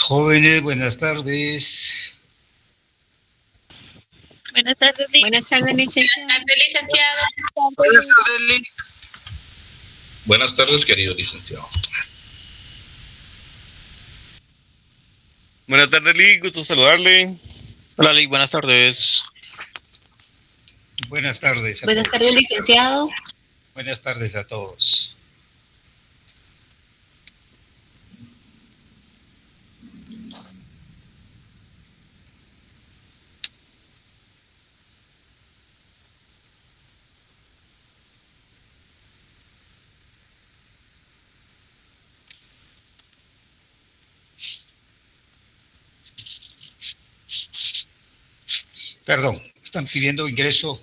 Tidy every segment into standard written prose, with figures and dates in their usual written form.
Jóvenes, buenas tardes. Buenas tardes, Lick. Buenas tardes, licenciado. Buenas tardes, Lick. Buenas tardes, querido licenciado. Buenas tardes, Lick. Gusto saludarle. Hola, Lick. Buenas tardes. Buenas tardes. Buenas tardes, licenciado. Buenas tardes a todos. Perdón, están pidiendo ingreso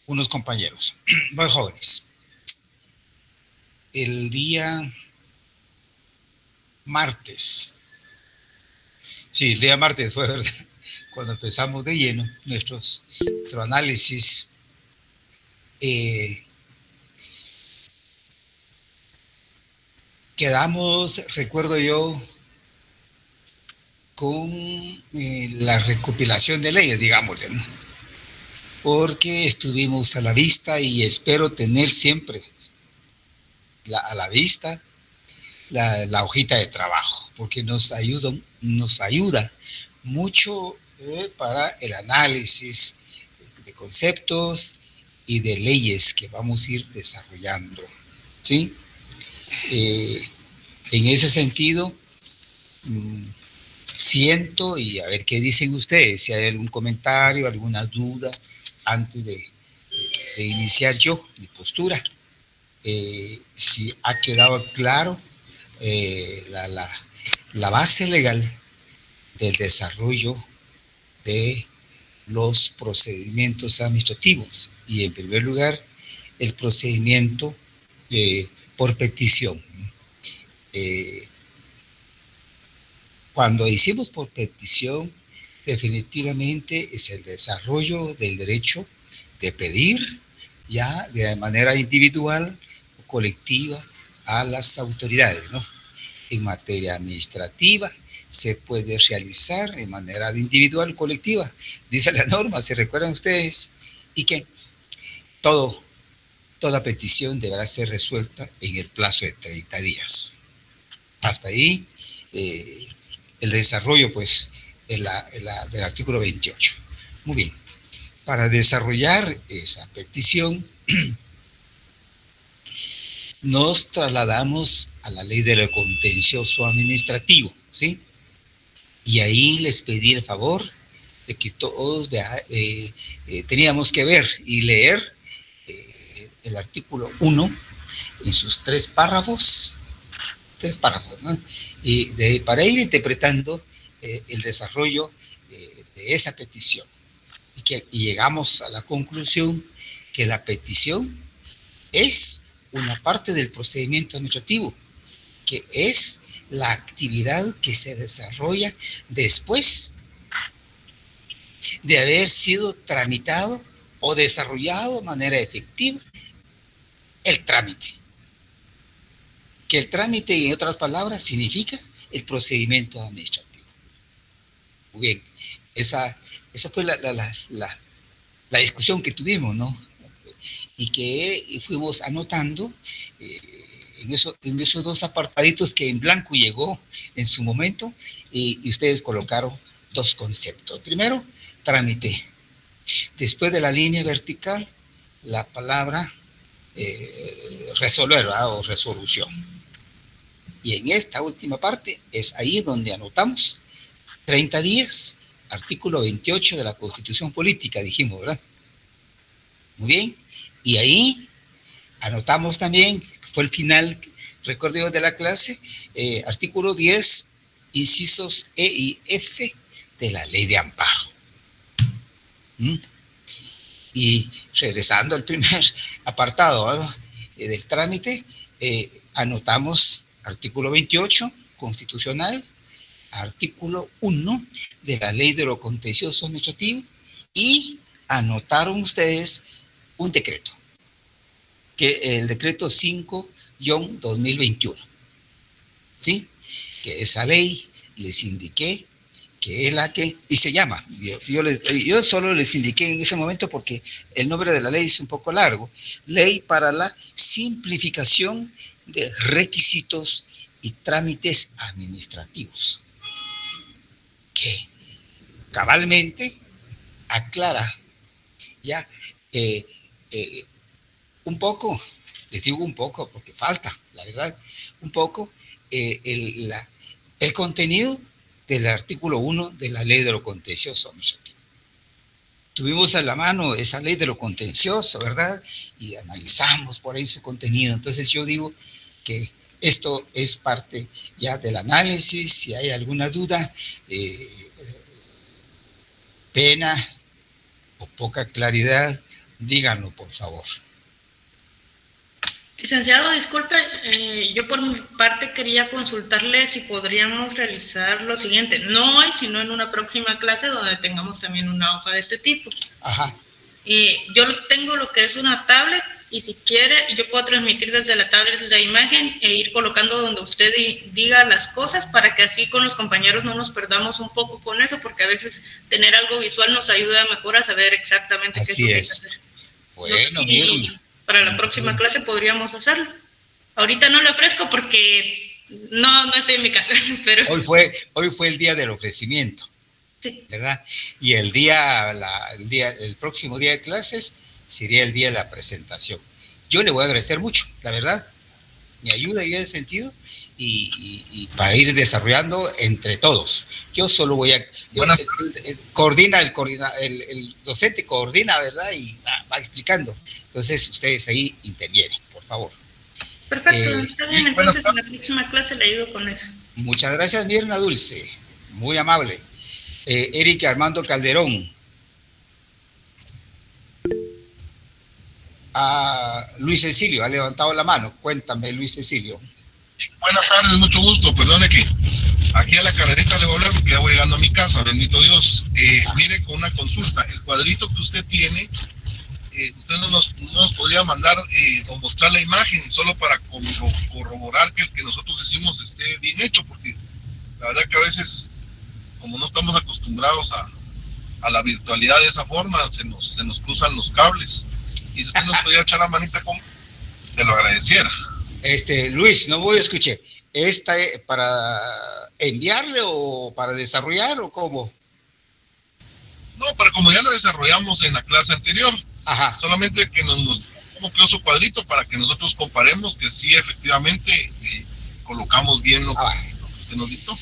unos compañeros. Muy jóvenes. El día martes. Sí, el día martes fue, ¿verdad? Cuando empezamos de lleno nuestro análisis. Quedamos, recuerdo yo, con la recopilación de leyes, digámosle, ¿no? Porque estuvimos a la vista y espero tener siempre a la vista la hojita de trabajo, porque nos ayuda mucho para el análisis de conceptos y de leyes que vamos a ir desarrollando, ¿sí? En ese sentido, siento, y a ver qué dicen ustedes, si hay algún comentario, alguna duda, antes de iniciar yo mi postura. Si ha quedado claro la base legal del desarrollo de los procedimientos administrativos, y en primer lugar el procedimiento por petición. Cuando hicimos por petición, definitivamente es el desarrollo del derecho de pedir ya de manera individual o colectiva a las autoridades, ¿no? En materia administrativa se puede realizar en manera individual o colectiva, dice la norma, ¿se recuerdan ustedes? Y que toda petición deberá ser resuelta en el plazo de 30 días. Hasta ahí el desarrollo, pues, del artículo 28. Muy bien. Para desarrollar esa petición, nos trasladamos a la ley de lo contencioso administrativo, ¿sí? Y ahí les pedí el favor de que todos teníamos que ver y leer el artículo 1 en sus tres párrafos, ¿no? Para ir interpretando el desarrollo de esa petición. Y llegamos a la conclusión que la petición es una parte del procedimiento administrativo, que es la actividad que se desarrolla después de haber sido tramitado o desarrollado de manera efectiva el trámite. Que el trámite, en otras palabras, significa el procedimiento administrativo. Muy bien, esa fue la discusión que tuvimos, ¿no? Y que fuimos anotando en esos dos apartaditos que en blanco llegó en su momento, y ustedes colocaron dos conceptos. Primero, trámite. Después de la línea vertical, la palabra resolver, ¿verdad? O resolución. Y en esta última parte es ahí donde anotamos 30 días, artículo 28 de la Constitución Política, dijimos, ¿verdad? Muy bien. Y ahí anotamos también, fue el final, recuerdo yo, de la clase, artículo 10, incisos E y F de la Ley de Amparo. Y regresando al primer apartado, ¿verdad? Del trámite, anotamos artículo 28, constitucional, artículo 1 de la Ley de lo Contencioso Administrativo, y anotaron ustedes un decreto, que el decreto 5-2021, ¿sí? Que esa ley les indiqué que es la que, y se llama, yo solo les indiqué en ese momento porque el nombre de la ley es un poco largo, Ley para la Simplificación de Requisitos y Trámites Administrativos, que cabalmente aclara ya un poco, les digo un poco porque falta, la verdad, un poco el contenido del artículo 1 de la ley de lo contencioso administrativo. Tuvimos a la mano esa ley de lo contencioso, ¿verdad? Y analizamos por ahí su contenido. Entonces yo digo que esto es parte ya del análisis. Si hay alguna duda, pena o poca claridad, díganlo, por favor. Licenciado, disculpe, yo por mi parte quería consultarle si podríamos realizar lo siguiente, no hoy, sino en una próxima clase donde tengamos también una hoja de este tipo. Ajá. Yo tengo lo que es una tablet y si quiere yo puedo transmitir desde la tablet la imagen e ir colocando donde usted diga las cosas para que así con los compañeros no nos perdamos un poco con eso, porque a veces tener algo visual nos ayuda mejor a saber exactamente qué es lo que hay que hacer. Bueno, bien. Para la próxima clase podríamos hacerlo. Ahorita no le ofrezco porque no estoy en mi casa, pero... Hoy fue el día del ofrecimiento, sí, ¿verdad? Y el próximo día de clases sería el día de la presentación. Yo le voy a agradecer mucho, la verdad, mi ayuda en ese sentido y para ir desarrollando entre todos. Yo solo voy a... el docente coordina, ¿verdad? Y va explicando. Entonces, ustedes ahí intervienen, por favor. Perfecto, está bien. Entonces, en la próxima clase le ayudo con eso. Muchas gracias, Mirna Dulce. Muy amable. Eric Armando Calderón. Luis Cecilio ha levantado la mano. Cuéntame, Luis Cecilio. Buenas tardes, mucho gusto. Perdone que aquí a la carrerita le voy a hablar porque ya voy llegando a mi casa, bendito Dios. Mire, con una consulta, el cuadrito que usted tiene, usted no nos podría mandar o mostrar la imagen solo para corroborar que el que nosotros decimos esté bien hecho, porque la verdad que a veces, como no estamos acostumbrados a la virtualidad de esa forma, se nos cruzan los cables. Y si usted nos podría echar la manita, te lo agradeciera. Luis, no voy a escuchar. ¿Esta es para enviarle o para desarrollar o cómo? No, pero como ya lo desarrollamos en la clase anterior, ajá, solamente que nos cómo quedó su cuadrito para que nosotros comparemos que sí, efectivamente, colocamos bien lo que usted nos dictó.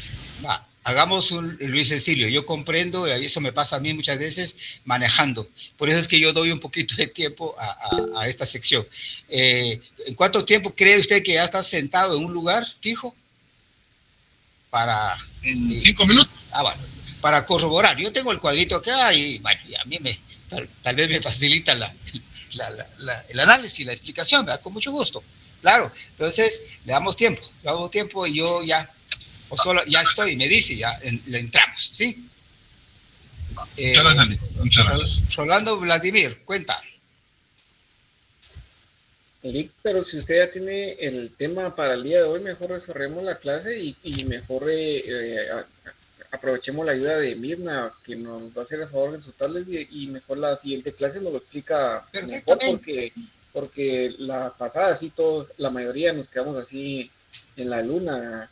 Va, hagamos un Luis Cecilio. Yo comprendo, y eso me pasa a mí muchas veces manejando. Por eso es que yo doy un poquito de tiempo a esta sección. ¿En cuánto tiempo cree usted que ya está sentado en un lugar fijo? En 5 minutos. Bueno, para corroborar. Yo tengo el cuadrito acá y bueno, a mí tal vez me facilita el análisis, la explicación, ¿verdad? Con mucho gusto. Claro, entonces le damos tiempo y yo ya, o solo ya estoy, me dice, ya le entramos, ¿sí? Muchas gracias. Rolando Vladimir, cuenta. Eric, pero si usted ya tiene el tema para el día de hoy, mejor desarrollemos la clase y mejor aprovechemos la ayuda de Mirna, que nos va a hacer el favor de su tablet, y mejor la siguiente clase nos lo explica mejor, porque la pasada, sí, la mayoría nos quedamos así en la luna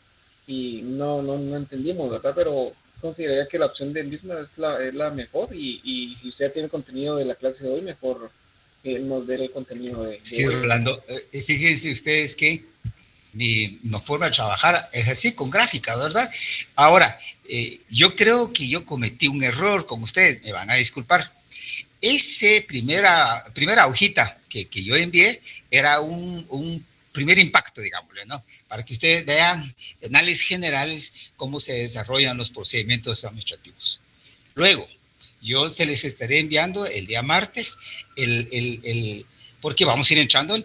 y no entendimos, ¿verdad? Pero consideraría que la opción de Mirna es la mejor, y si usted tiene contenido de la clase de hoy, mejor nos dé el contenido de sí, hoy. Rolando, fíjense ustedes que mi forma de trabajar es así, con gráfica, ¿verdad? Ahora, yo creo que yo cometí un error con ustedes, me van a disculpar. Esa primera hojita que yo envié era un primer impacto, digámosle, ¿no? Para que ustedes vean, análisis generales, cómo se desarrollan los procedimientos administrativos. Luego, yo se les estaré enviando el día martes porque vamos a ir entrando a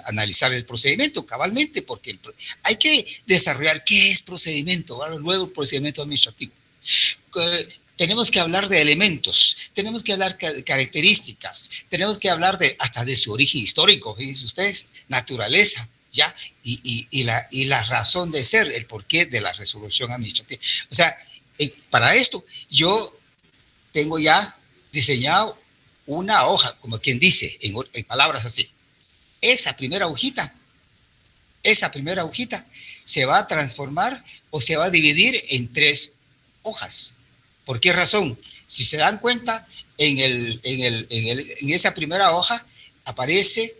analizar el procedimiento cabalmente, porque hay que desarrollar qué es procedimiento, ¿vale? Luego el procedimiento administrativo. Tenemos que hablar de elementos, tenemos que hablar de características, tenemos que hablar hasta de su origen histórico, fíjense ustedes, naturaleza, ¿ya? Y la razón de ser, el porqué de la resolución administrativa. O sea, para esto yo tengo ya diseñado una hoja, como quien dice, en palabras así. Esa primera hojita se va a transformar o se va a dividir en 3 hojas. ¿Por qué razón? Si se dan cuenta, en esa primera hoja aparece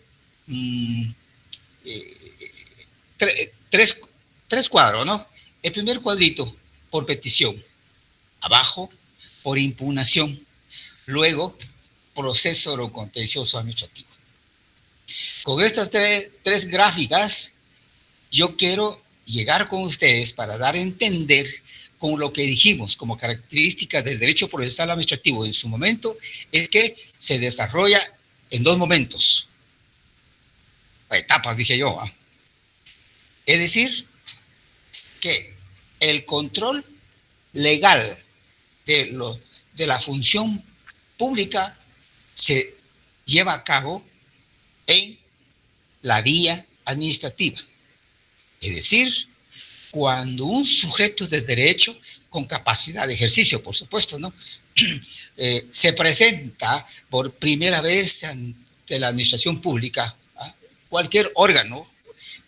3 cuadros, ¿no? El primer cuadrito por petición, abajo por impugnación, luego proceso contencioso administrativo. Con estas tres gráficas, yo quiero llegar con ustedes para dar a entender con lo que dijimos como características del derecho procesal administrativo en su momento, es que se desarrolla en 2 momentos. Etapas, dije yo. Es decir, que el control legal de la función pública se lleva a cabo en la vía administrativa. Es decir, cuando un sujeto de derecho con capacidad de ejercicio, por supuesto, ¿no? Se presenta por primera vez ante la administración pública, cualquier órgano,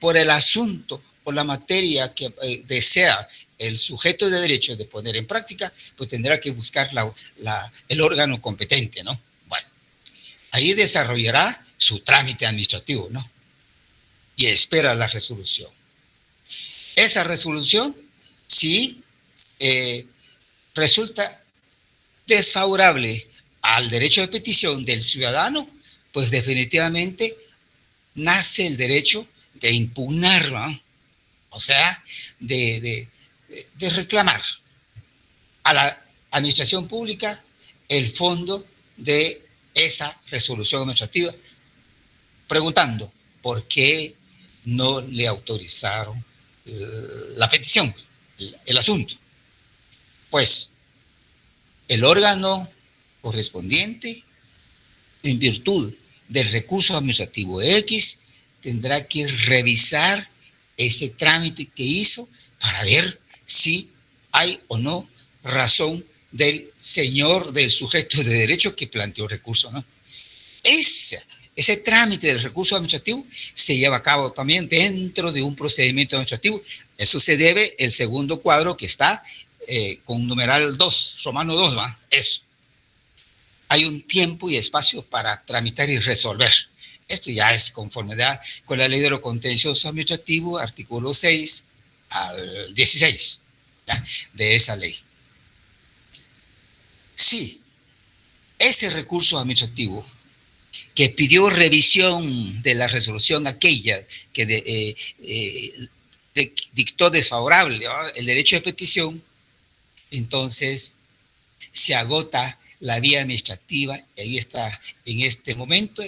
por el asunto o la materia que desea el sujeto de derecho de poner en práctica, pues tendrá que buscar el órgano competente, ¿no? Bueno, ahí desarrollará su trámite administrativo, ¿no? Y espera la resolución. Esa resolución, si resulta desfavorable al derecho de petición del ciudadano, pues definitivamente nace el derecho de impugnar, ¿no? O sea, de reclamar a la administración pública el fondo de esa resolución administrativa, preguntando por qué no le autorizaron la petición, el asunto. Pues el órgano correspondiente, en virtud del recurso administrativo X, tendrá que revisar ese trámite que hizo para ver si hay o no razón del señor, del sujeto de derecho que planteó el recurso, ¿no? Ese trámite del recurso administrativo se lleva a cabo también dentro de un procedimiento administrativo. Eso se debe el segundo cuadro que está con numeral 2, romano 2, ¿va? Eso. Hay un tiempo y espacio para tramitar y resolver. Esto ya es conformidad con la ley de lo contencioso administrativo, artículo 6 al 16, ¿ya? De esa ley. Sí, ese recurso administrativo que pidió revisión de la resolución aquella que dictó desfavorable, ¿no?, el derecho de petición, entonces se agota la vía administrativa, ahí está en este momento,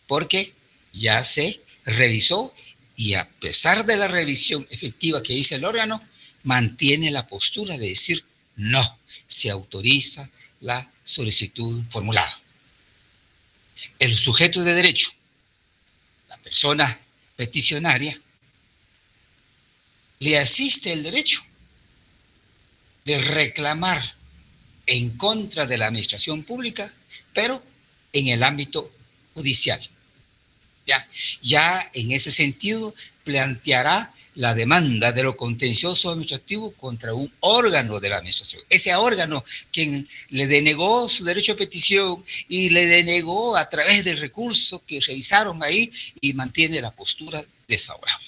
porque ya se revisó y a pesar de la revisión efectiva que hizo el órgano, mantiene la postura de decir no, se autoriza la solicitud formulada. El sujeto de derecho, la persona peticionaria, le asiste el derecho de reclamar en contra de la administración pública, pero en el ámbito judicial. Ya en ese sentido planteará la demanda de lo contencioso administrativo contra un órgano de la administración. Ese órgano quien le denegó su derecho a petición y le denegó a través del recurso que revisaron ahí y mantiene la postura desfavorable.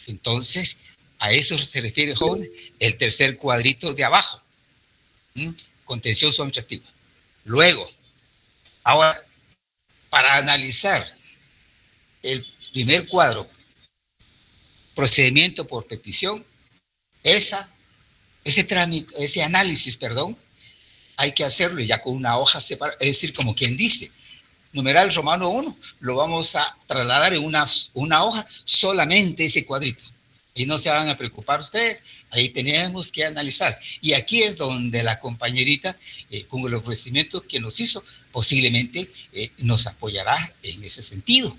Entonces, a eso se refiere, joven, el tercer cuadrito de abajo, contencioso administrativo. Luego, ahora, para analizar el primer cuadro, procedimiento por petición, ese trámite, ese análisis, hay que hacerlo ya con una hoja separada, es decir, como quien dice, numeral romano 1, lo vamos a trasladar en una hoja, solamente ese cuadrito. Y no se van a preocupar ustedes, ahí tenemos que analizar. Y aquí es donde la compañerita, con el ofrecimiento que nos hizo, posiblemente nos apoyará en ese sentido.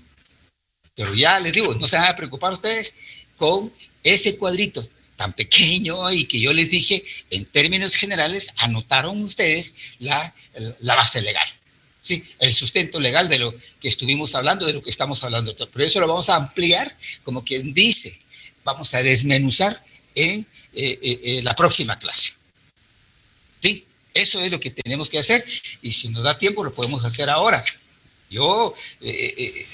Pero ya les digo, no se van a preocupar ustedes con ese cuadrito tan pequeño y que yo les dije, en términos generales, anotaron ustedes la base legal. Sí, el sustento legal de lo que estuvimos hablando, de lo que estamos hablando. Pero eso lo vamos a ampliar, como quien dice, vamos a desmenuzar en la próxima clase. Sí, eso es lo que tenemos que hacer y si nos da tiempo lo podemos hacer ahora. Yo he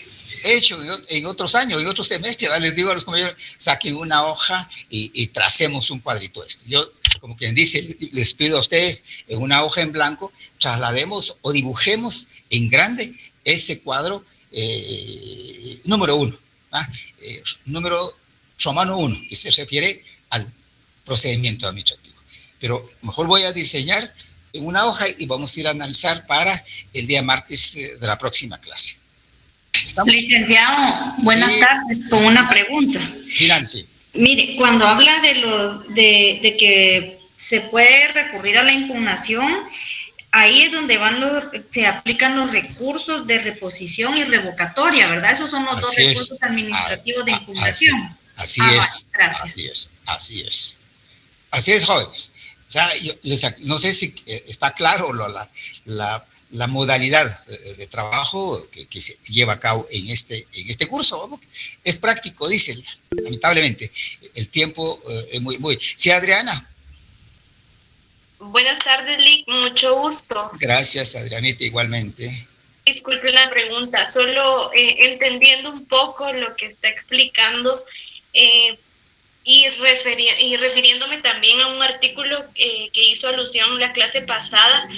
hecho en otros años, en otros semestres, les digo a los compañeros, saquen una hoja y tracemos un cuadrito esto. Yo, como quien dice, les pido a ustedes en una hoja en blanco, traslademos o dibujemos en grande ese cuadro número 1, número romano 1, que se refiere al procedimiento administrativo. Pero mejor voy a diseñar en una hoja y vamos a ir a analizar para el día martes de la próxima clase. ¿Estamos? Licenciado, buenas tardes, con una pregunta. Sí, Nancy. Mire, cuando habla de que se puede recurrir a la impugnación, ahí es donde se aplican los recursos de reposición y revocatoria, ¿verdad? Esos son los dos recursos administrativos de impugnación. Así es. Gracias. Así es, jóvenes. O sea, yo no sé si está claro la modalidad de trabajo que se lleva a cabo en este curso. Es práctico, dice, lamentablemente. El tiempo es muy... Sí, Adriana. Buenas tardes, Lick. Mucho gusto. Gracias, Adrianita, igualmente. Disculpe la pregunta, solo entendiendo un poco lo que está explicando y refiriéndome también a un artículo que hizo alusión la clase pasada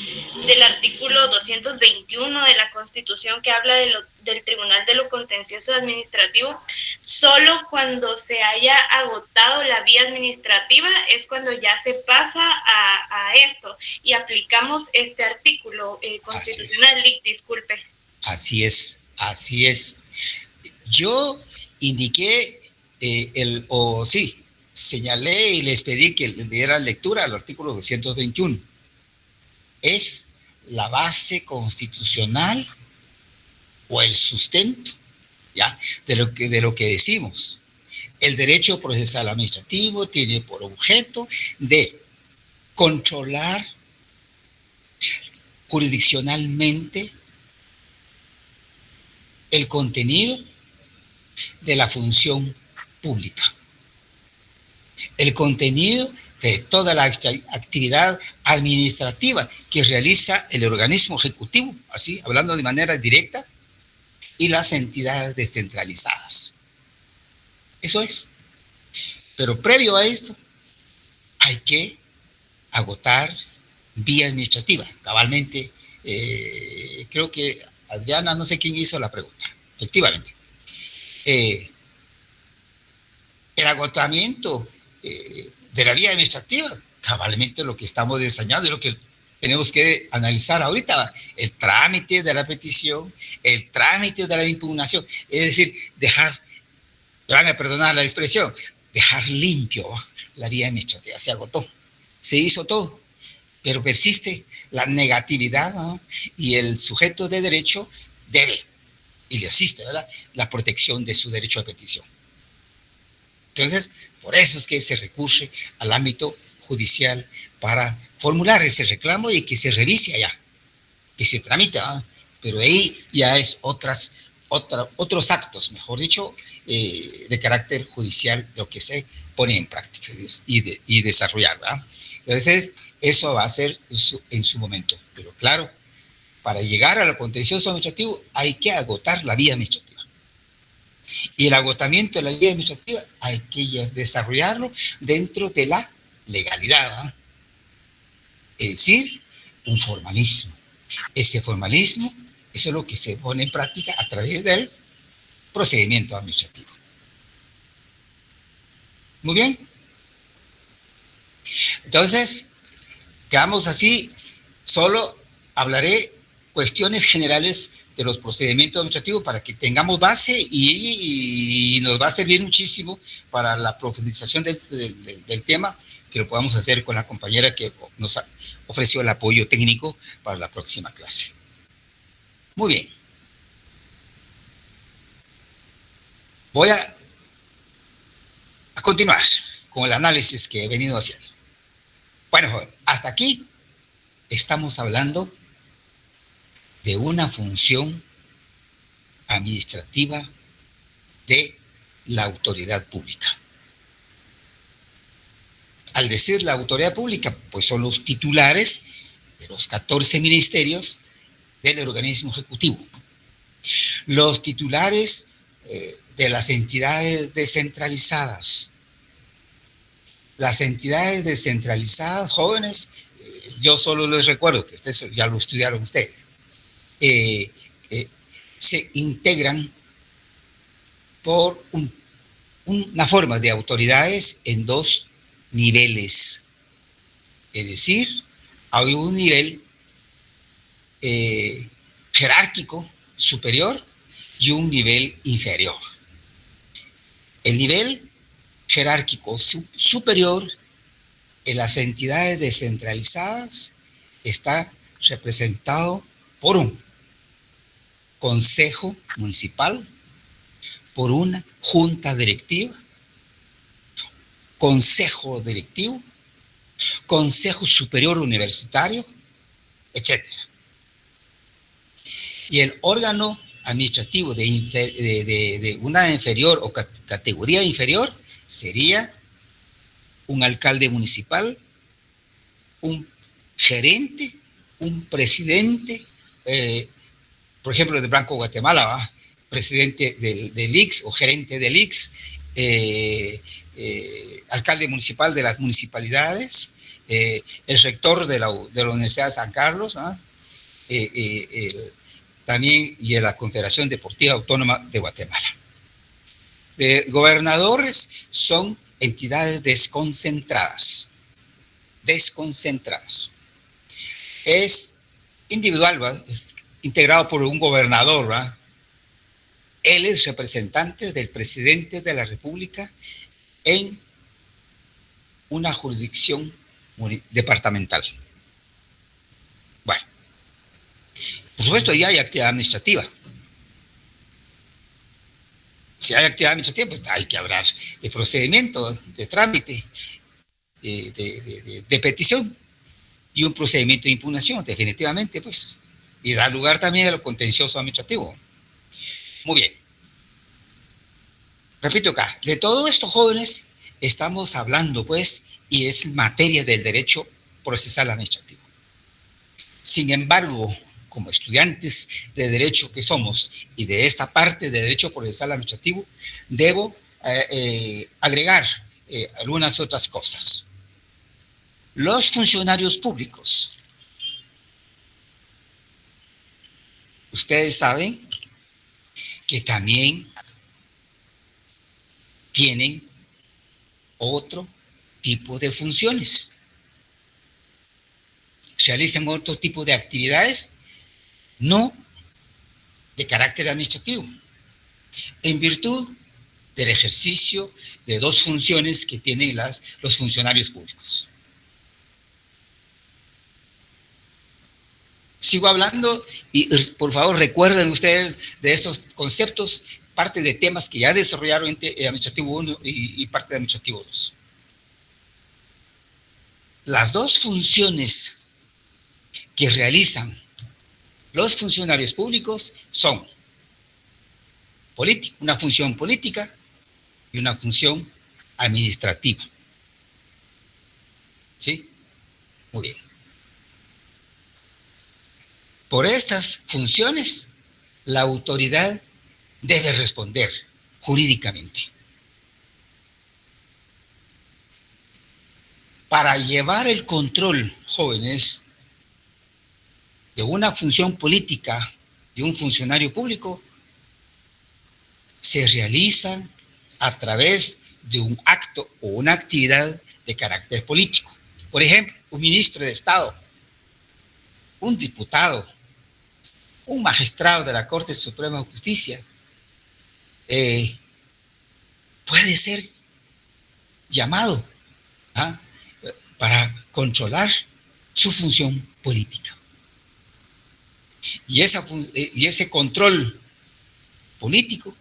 del artículo 221 de la Constitución que habla del Tribunal de lo Contencioso Administrativo. Solo cuando se haya agotado la vía administrativa es cuando ya se pasa a esto y aplicamos este artículo constitucional. Disculpe. Así es. Yo indiqué señalé y les pedí que le dieran lectura al artículo 221. Es la base constitucional o el sustento, ¿ya? de lo que decimos. El derecho procesal administrativo tiene por objeto de controlar jurisdiccionalmente el contenido de la función pública, el contenido de toda la actividad administrativa que realiza el organismo ejecutivo, así, hablando de manera directa, y las entidades descentralizadas. Eso es. Pero previo a esto, hay que agotar vía administrativa. Cabalmente, creo que Adriana, no sé quién hizo la pregunta, efectivamente. El agotamiento de la vía administrativa, cabalmente lo que estamos diseñando y lo que tenemos que analizar ahorita, el trámite de la petición, el trámite de la impugnación, es decir, me van a perdonar la expresión, dejar limpio la vía administrativa. Se agotó, se hizo todo, pero persiste la negatividad, ¿no? Y el sujeto de derecho debe, y le asiste, ¿verdad?, la protección de su derecho a petición. Entonces, por eso es que se recurre al ámbito judicial para formular ese reclamo y que se revise allá, que se tramita, ¿no? Pero ahí ya es otros actos, mejor dicho, de carácter judicial, lo que se pone en práctica y desarrollar, ¿verdad? Entonces, eso va a ser en su momento. Pero claro, para llegar a lo contencioso administrativo hay que agotar la vía administrativa. Y el agotamiento de la vía administrativa hay que desarrollarlo dentro de la legalidad, ¿no? Es decir, un formalismo. Ese formalismo, eso es lo que se pone en práctica a través del procedimiento administrativo. Muy bien. Entonces, quedamos así. Solo hablaré cuestiones generales de los procedimientos administrativos para que tengamos base y nos va a servir muchísimo para la profundización del tema, que lo podamos hacer con la compañera que nos ofreció el apoyo técnico para la próxima clase. Muy bien. Voy a continuar con el análisis que he venido haciendo. Bueno, joven, hasta aquí estamos hablando de una función administrativa de la autoridad pública. Al decir la autoridad pública, pues son los titulares de los 14 ministerios del organismo ejecutivo. Los titulares de las entidades descentralizadas. Las entidades descentralizadas, jóvenes, yo solo les recuerdo que ustedes ya lo estudiaron ustedes, se integran por una forma de autoridades en dos niveles. Es decir, hay un nivel jerárquico superior y un nivel inferior. El nivel jerárquico superior en las entidades descentralizadas está representado por un consejo municipal, por una junta directiva, consejo directivo, consejo superior universitario, etc. Y el órgano administrativo de una inferior o categoría inferior sería un alcalde municipal, un gerente, un presidente, por ejemplo, de Banco Guatemala, ¿va? Presidente del IX o gerente del IX, alcalde municipal de las municipalidades, el rector de la Universidad de San Carlos, ¿ah? También y de la Confederación Deportiva Autónoma de Guatemala. Gobernadores son entidades desconcentradas. Es individual, ¿va? Es integrado por un gobernador, ¿va? Él es representante del presidente de la República en una jurisdicción departamental. Bueno, por supuesto, ya hay actividad administrativa. Si hay actividad administrativa, pues hay que hablar de procedimiento, de trámite, de petición y un procedimiento de impugnación, definitivamente, pues, y da lugar también a lo contencioso administrativo. Muy bien. Repito acá, de todo esto, jóvenes, estamos hablando, pues, y es materia del derecho procesal administrativo. Sin embargo, como estudiantes de derecho que somos y de esta parte de derecho procesal administrativo, debo agregar algunas otras cosas. Los funcionarios públicos, ustedes saben que también tienen otro tipo de funciones. Realizan otro tipo de actividades, no de carácter administrativo, en virtud del ejercicio de dos funciones que tienen los funcionarios públicos. Sigo hablando y por favor recuerden ustedes de estos conceptos, parte de temas que ya desarrollaron en Administrativo 1 y parte de Administrativo 2. Las dos funciones que realizan los funcionarios públicos son una función política y una función administrativa. ¿Sí? Muy bien. Por estas funciones, la autoridad debe responder jurídicamente. Para llevar el control, jóvenes, de una función política de un funcionario público, se realiza a través de un acto o una actividad de carácter político. Por ejemplo, un ministro de Estado, un diputado, un magistrado de la Corte Suprema de Justicia, puede ser llamado para controlar su función política. Y ese control político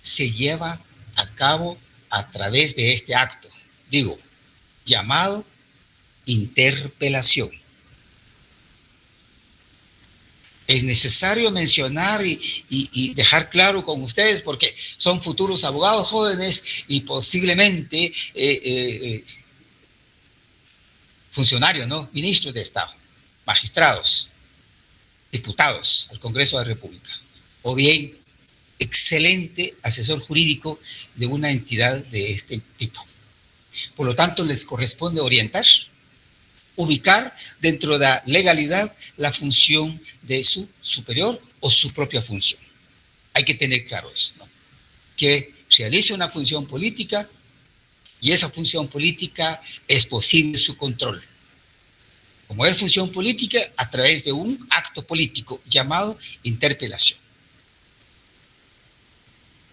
se lleva a cabo a través de este acto, digo, llamado interpelación. Es necesario mencionar y dejar claro con ustedes, porque son futuros abogados jóvenes y posiblemente funcionarios, ¿no? Ministros de Estado, magistrados, diputados al Congreso de la República, o bien excelente asesor jurídico de una entidad de este tipo. Por lo tanto, les corresponde orientar, ubicar dentro de la legalidad la función de su superior o su propia función. Hay que tener claro eso, ¿no? Que realice una función política y esa función política es posible su control. Como es función política, a través de un acto político llamado interpelación.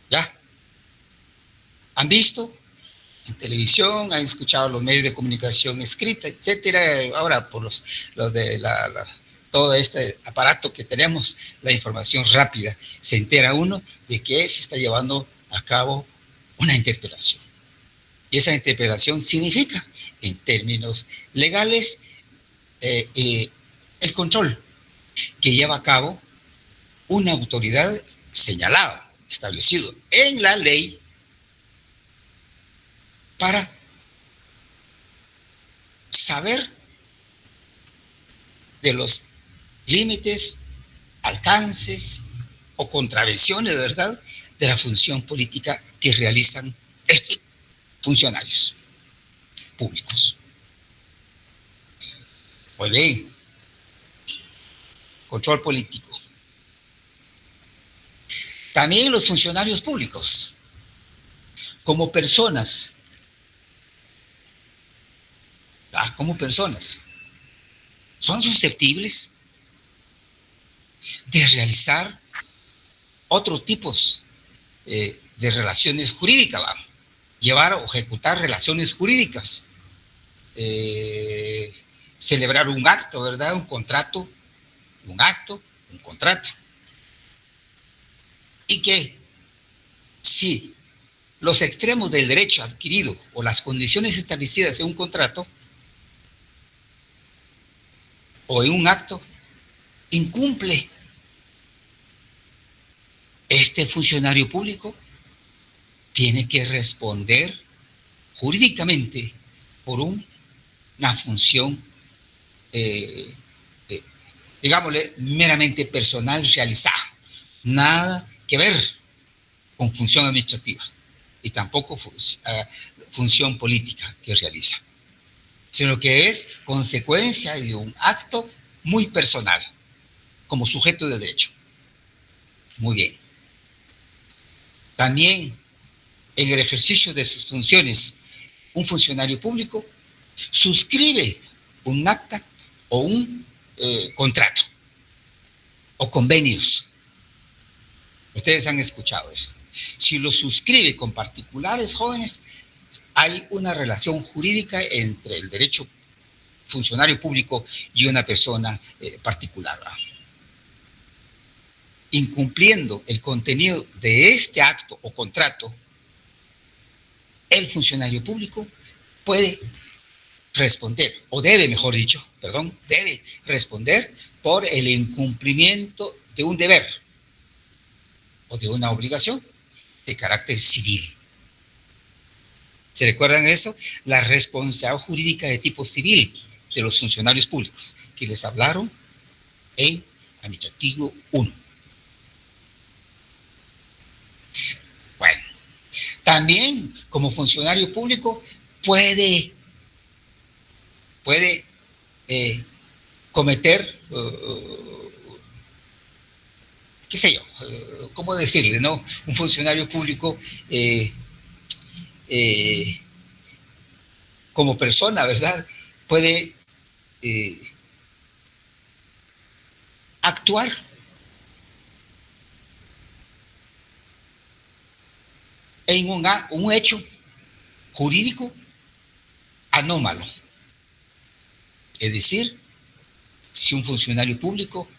¿Ya? ¿Han visto? En televisión, han escuchado los medios de comunicación escrita, etcétera. Ahora, por los de todo este aparato que tenemos, la información rápida, se entera uno de que se está llevando a cabo una interpelación. Y esa interpelación significa, en términos legales, el control que lleva a cabo una autoridad señalada, establecido en la ley, para saber de los límites, alcances o contravenciones, de verdad, de la función política que realizan estos funcionarios públicos. Muy bien. Control político. También los funcionarios públicos, como personas, son susceptibles de realizar otros tipos de relaciones jurídicas, llevar o ejecutar relaciones jurídicas, celebrar un acto, ¿verdad? Un contrato, un contrato. Y que si los extremos del derecho adquirido o las condiciones establecidas en un contrato o en un acto incumple, este funcionario público tiene que responder jurídicamente por una función, digámosle, meramente personal realizada. Nada que ver con función administrativa y tampoco función política que realiza, sino que es consecuencia de un acto muy personal, como sujeto de derecho. Muy bien. También, en el ejercicio de sus funciones, un funcionario público suscribe un acta o un contrato o convenios. Ustedes han escuchado eso. Si lo suscribe con particulares jóvenes, hay una relación jurídica entre el derecho funcionario público y una persona particular. Incumpliendo el contenido de este acto o contrato, el funcionario público puede responder, o debe, mejor dicho, debe responder por el incumplimiento de un deber o de una obligación de carácter civil. ¿Se recuerdan eso? La responsabilidad jurídica de tipo civil de los funcionarios públicos que les hablaron en Administrativo 1. Bueno, también como funcionario público puede cometer, qué sé yo, ¿cómo decirle, no? Un funcionario público como persona, ¿verdad? Puede actuar en un hecho jurídico anómalo. Es decir, si un funcionario público,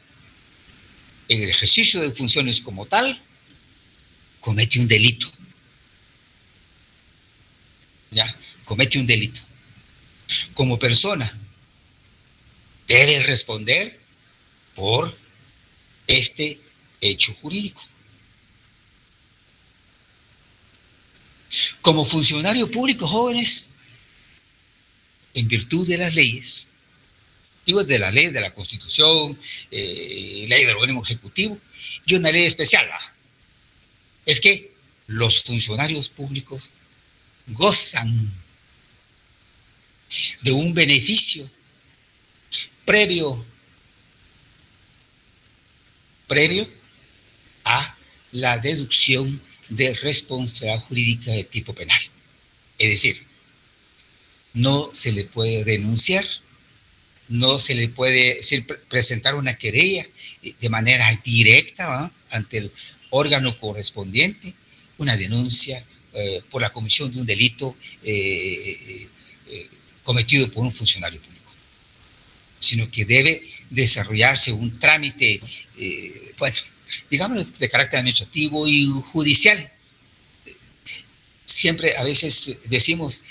en el ejercicio de funciones como tal, comete un delito ya, comete un delito. Como persona, debe responder por este hecho jurídico. Como funcionario público, jóvenes, en virtud de las leyes, digo de las leyes de la Constitución, ley del organismo ejecutivo, y una ley especial, es que los funcionarios públicos gozan de un beneficio previo a la deducción de responsabilidad jurídica de tipo penal. Es decir, no se le puede denunciar, no se le puede presentar una querella de manera directa, ¿va?, ante el órgano correspondiente, una denuncia por la comisión de un delito cometido por un funcionario público, sino que debe desarrollarse un trámite, bueno, digamos, de carácter administrativo y judicial. Siempre, a veces decimos,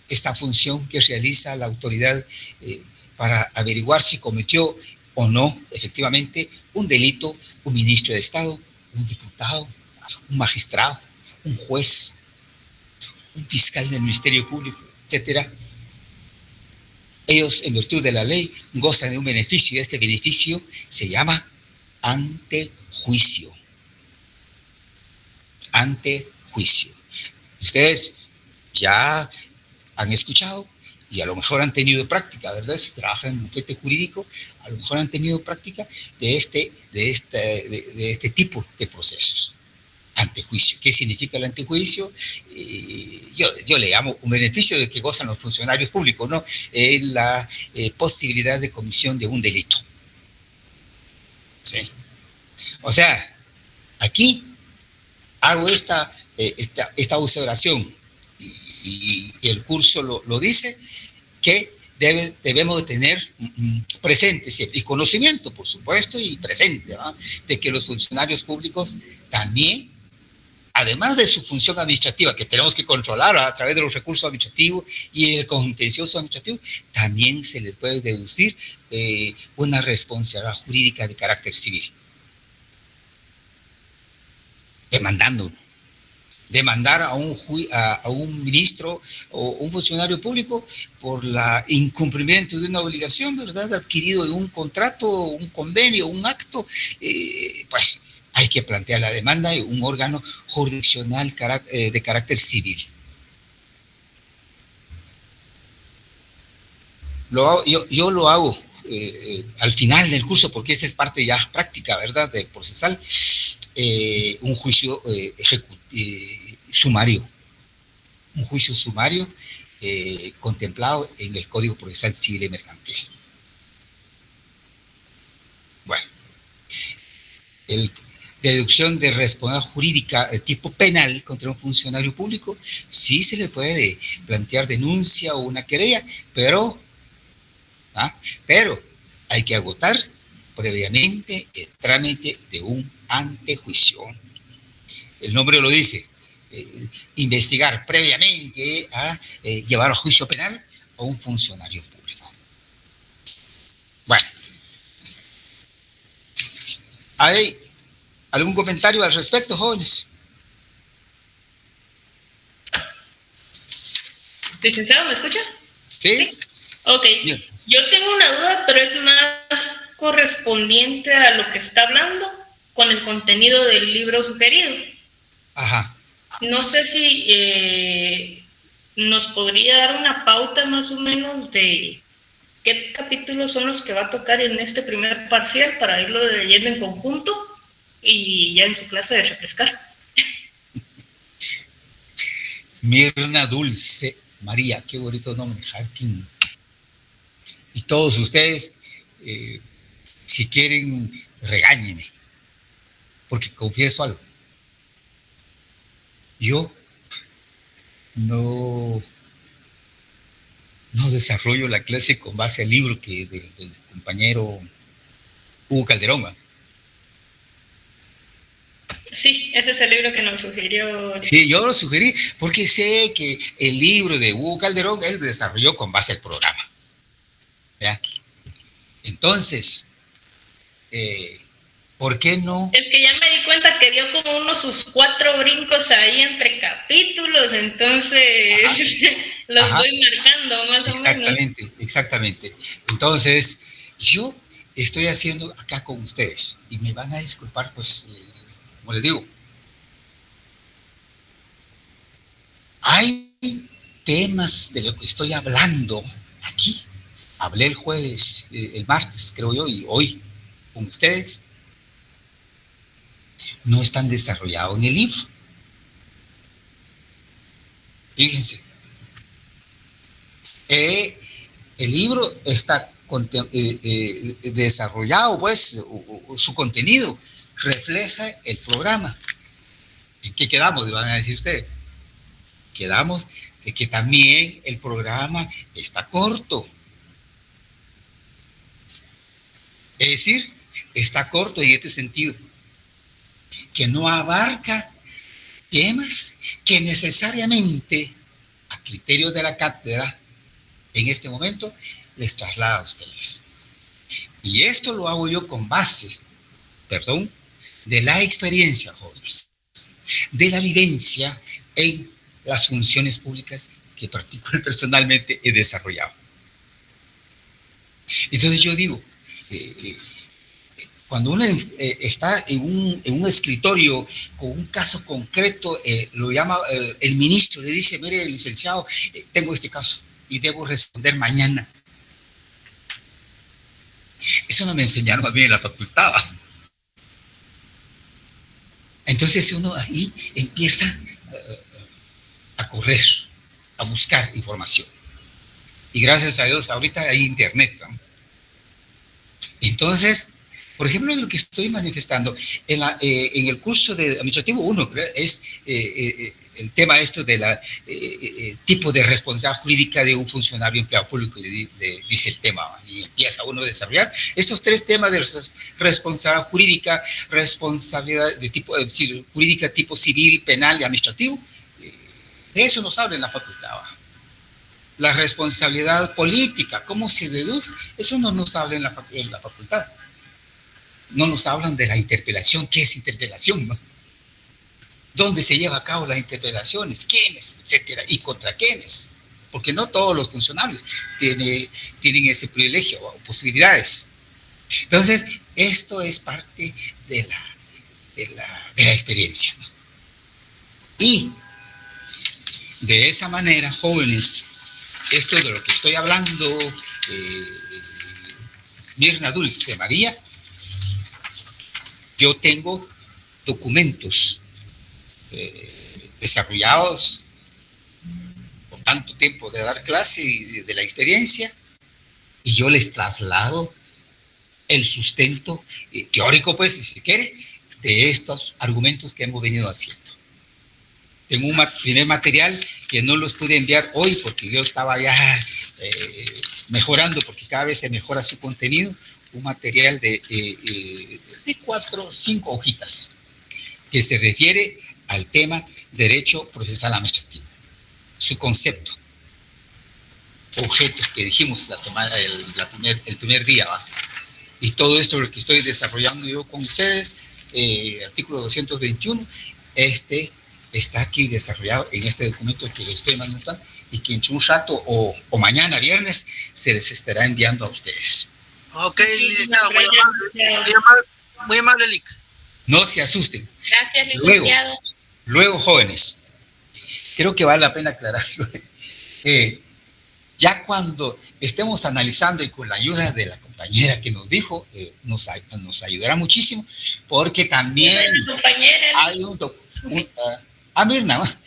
esta función que realiza la autoridad para averiguar si cometió o no efectivamente un delito, un ministro de Estado, un diputado, un magistrado, un juez, un fiscal del Ministerio Público, etcétera. Ellos, en virtud de la ley, gozan de un beneficio, y este beneficio se llama antejuicio. Antejuicio. Ustedes ya han escuchado y a lo mejor han tenido práctica, ¿verdad? Si trabajan en un bufete jurídico, a lo mejor han tenido práctica de este tipo de procesos. Antejuicio. ¿Qué significa el antejuicio? Yo le llamo un beneficio de que gozan los funcionarios públicos, ¿no? La posibilidad de comisión de un delito. ¿Sí? O sea, aquí hago esta observación y el curso lo dice, que debemos de tener presente siempre, y conocimiento, por supuesto, y presente, ¿no?, de que los funcionarios públicos también, además de su función administrativa, que tenemos que controlar a través de los recursos administrativos y el contencioso administrativo, también se les puede deducir una responsabilidad jurídica de carácter civil. Demandar a un ministro o un funcionario público por el incumplimiento de una obligación, ¿verdad?, adquirido en un contrato, un convenio, un acto, pues hay que plantear la demanda en un órgano jurisdiccional de carácter civil. Yo lo hago al final del curso, porque esta es parte ya práctica, ¿verdad?, del procesal, un juicio sumario. Un juicio sumario contemplado en el Código Procesal Civil y Mercantil. Bueno, deducción de responsabilidad jurídica de tipo penal contra un funcionario público, sí se le puede plantear denuncia o una querella, pero hay que agotar previamente el trámite de un antejuicio. El nombre lo dice, investigar previamente a llevar a juicio penal a un funcionario público. Bueno, ¿hay algún comentario al respecto, jóvenes? Licenciado, ¿me escucha? ¿Sí? Ok. Bien. Yo tengo una duda, pero es más correspondiente a lo que está hablando con el contenido del libro sugerido. Ajá. No sé si nos podría dar una pauta más o menos de qué capítulos son los que va a tocar en este primer parcial para irlo leyendo en conjunto y ya en su clase de refrescar. Mirna Dulce María, qué bonito nombre, Harkin. Y todos ustedes, si quieren, regáñenme, porque confieso algo. Yo no desarrollo la clase con base al libro del compañero Hugo Calderón. Sí, ese es el libro que nos sugirió. Sí, yo lo sugerí porque sé que el libro de Hugo Calderón él desarrolló con base al programa. ¿Ya? Entonces, ¿por qué no? Es que ya me di cuenta que dio como sus 4 brincos ahí entre capítulos, entonces los voy marcando más o menos. Exactamente. Entonces, yo estoy haciendo acá con ustedes y me van a disculpar, pues, como les digo, hay temas de lo que estoy hablando aquí. Hablé el jueves, el martes, creo yo, y hoy con ustedes. No están desarrollados en el libro. Fíjense. El libro está desarrollado, pues, su contenido refleja el programa. ¿En qué quedamos? Van a decir ustedes. Quedamos de que también el programa está corto. Es decir, está corto en este sentido, que no abarca temas que necesariamente, a criterio de la cátedra, en este momento, les traslada a ustedes. Y esto lo hago yo con base, de la experiencia, jóvenes, de la vivencia en las funciones públicas que personalmente he desarrollado. Entonces yo digo, cuando uno está en un escritorio con un caso concreto, lo llama el ministro, le dice, mire, licenciado, tengo este caso y debo responder mañana. Eso no me enseñaron a mí en la facultad. Entonces uno ahí empieza a correr, a buscar información. Y gracias a Dios, ahorita hay internet, ¿no? Entonces, por ejemplo, en lo que estoy manifestando, en el curso de Administrativo 1, es el tema esto de la tipo de responsabilidad jurídica de un funcionario empleado público, dice el tema, y empieza uno a desarrollar estos 3 temas de responsabilidad jurídica, responsabilidad de tipo jurídica tipo civil, penal y administrativo. De eso nos habla en la facultad. La responsabilidad política, ¿cómo se deduce? Eso no nos habla en la facultad. No nos hablan de la interpelación. ¿Qué es interpelación, no? ¿Dónde se lleva a cabo las interpelaciones? ¿Quiénes? Etcétera. ¿Y contra quiénes? Porque no todos los funcionarios tienen ese privilegio o posibilidades. Entonces, esto es parte de la experiencia, ¿no? Y de esa manera, jóvenes, esto de lo que estoy hablando, Mirna Dulce María, yo tengo documentos desarrollados por tanto tiempo de dar clase y de la experiencia, y yo les traslado el sustento teórico, pues, si se quiere, de estos argumentos que hemos venido haciendo. Tengo un primer material que no los pude enviar hoy porque yo estaba ya mejorando, porque cada vez se mejora su contenido, un material de 4 o 5 hojitas que se refiere al tema derecho procesal administrativo, su concepto, objeto que dijimos el primer día, ¿va? Y todo esto lo que estoy desarrollando yo con ustedes, artículo 221, está aquí desarrollado en este documento que les estoy mandando y que en un rato o mañana viernes se les estará enviando a ustedes. Ok, licenciado, muy amable, Lic. No se asusten. Gracias, licenciado. Luego, jóvenes, creo que vale la pena aclararlo. Ya cuando estemos analizando y con la ayuda de la compañera que nos dijo, nos ayudará muchísimo, porque también hay Mirna,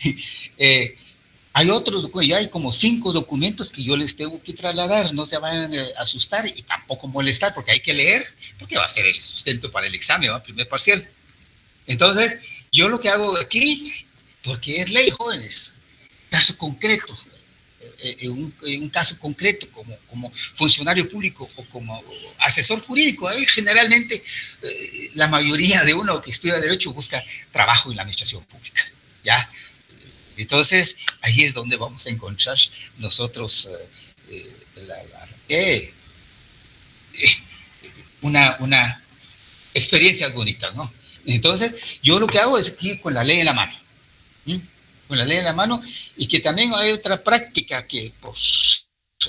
hay otro documento, ya hay como 5 documentos que yo les tengo que trasladar, no se vayan a asustar y tampoco molestar, porque hay que leer, porque va a ser el sustento para el examen, ¿va? Primer parcial. Entonces, yo lo que hago aquí, porque es ley, jóvenes, caso concreto, en un caso concreto, como funcionario público o como asesor jurídico, generalmente la mayoría de uno que estudia Derecho busca trabajo en la administración pública, ¿ya? Entonces, ahí es donde vamos a encontrar nosotros una experiencia bonita, ¿no? Entonces, yo lo que hago es ir con la ley en la mano, con la ley en la mano, y que también hay otra práctica que, por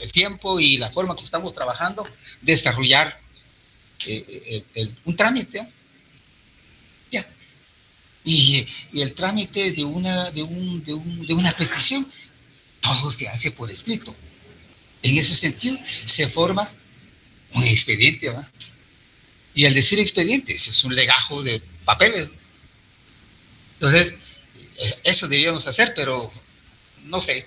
el tiempo y la forma que estamos trabajando, desarrollar un trámite, ¿ya? Y el trámite de una petición, todo se hace por escrito. En ese sentido, se forma un expediente, ¿va? Y al decir expediente, es un legajo de papeles. Entonces, eso deberíamos hacer, pero no sé,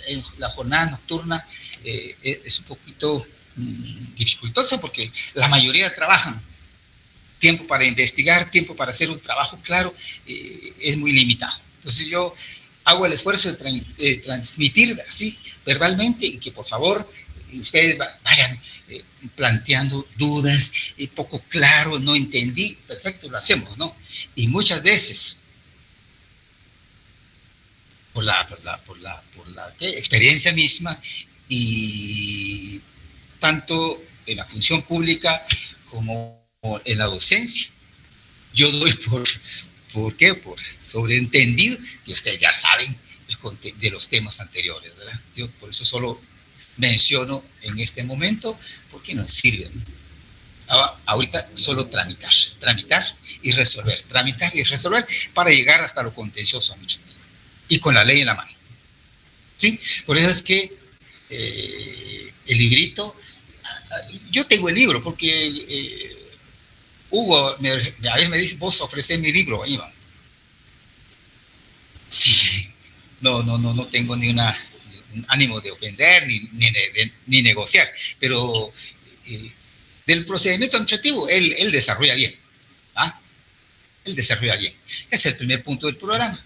en la jornada nocturna es un poquito dificultosa porque la mayoría trabajan. Tiempo para investigar, tiempo para hacer un trabajo claro, es muy limitado. Entonces yo hago el esfuerzo de transmitir así verbalmente y que por favor ustedes vayan planteando dudas, poco claro, no entendí, perfecto, lo hacemos, ¿no? Y muchas veces, por la experiencia misma, y tanto en la función pública como en la docencia, yo doy ¿por qué? Por sobreentendido, y ustedes ya saben de los temas anteriores, ¿verdad? Yo por eso solo menciono en este momento, porque nos sirve, ¿no? Ahorita solo tramitar y resolver, para llegar hasta lo contencioso administrativo, y con la ley en la mano, ¿sí? Por eso es que el librito, yo tengo el libro, porque Hugo a veces me dice, vos ofrecés mi libro, ahí va. Sí, no tengo ni un ánimo de ofender ni negociar, pero del procedimiento administrativo él desarrolla bien, ¿ah? Él desarrolla bien. Es el primer punto del programa.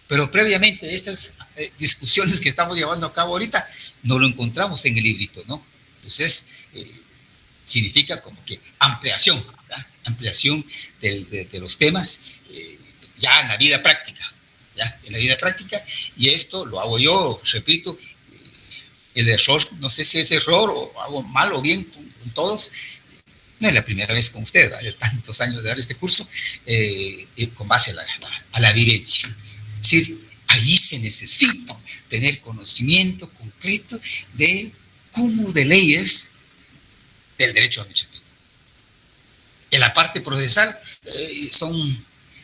Pero previamente estas discusiones que estamos llevando a cabo ahorita no lo encontramos en el librito, ¿no? Entonces, significa como que ampliación, ¿verdad? Ampliación de los temas ya en la vida práctica, ¿ya? En la vida práctica, y esto lo hago yo, repito, el error, no sé si es error o hago mal o bien con todos, no es la primera vez con usted, hay tantos años de dar este curso, con base a la vivencia. Es decir, ahí se necesita tener conocimiento concreto del cúmulo de leyes del derecho administrativo. En la parte procesal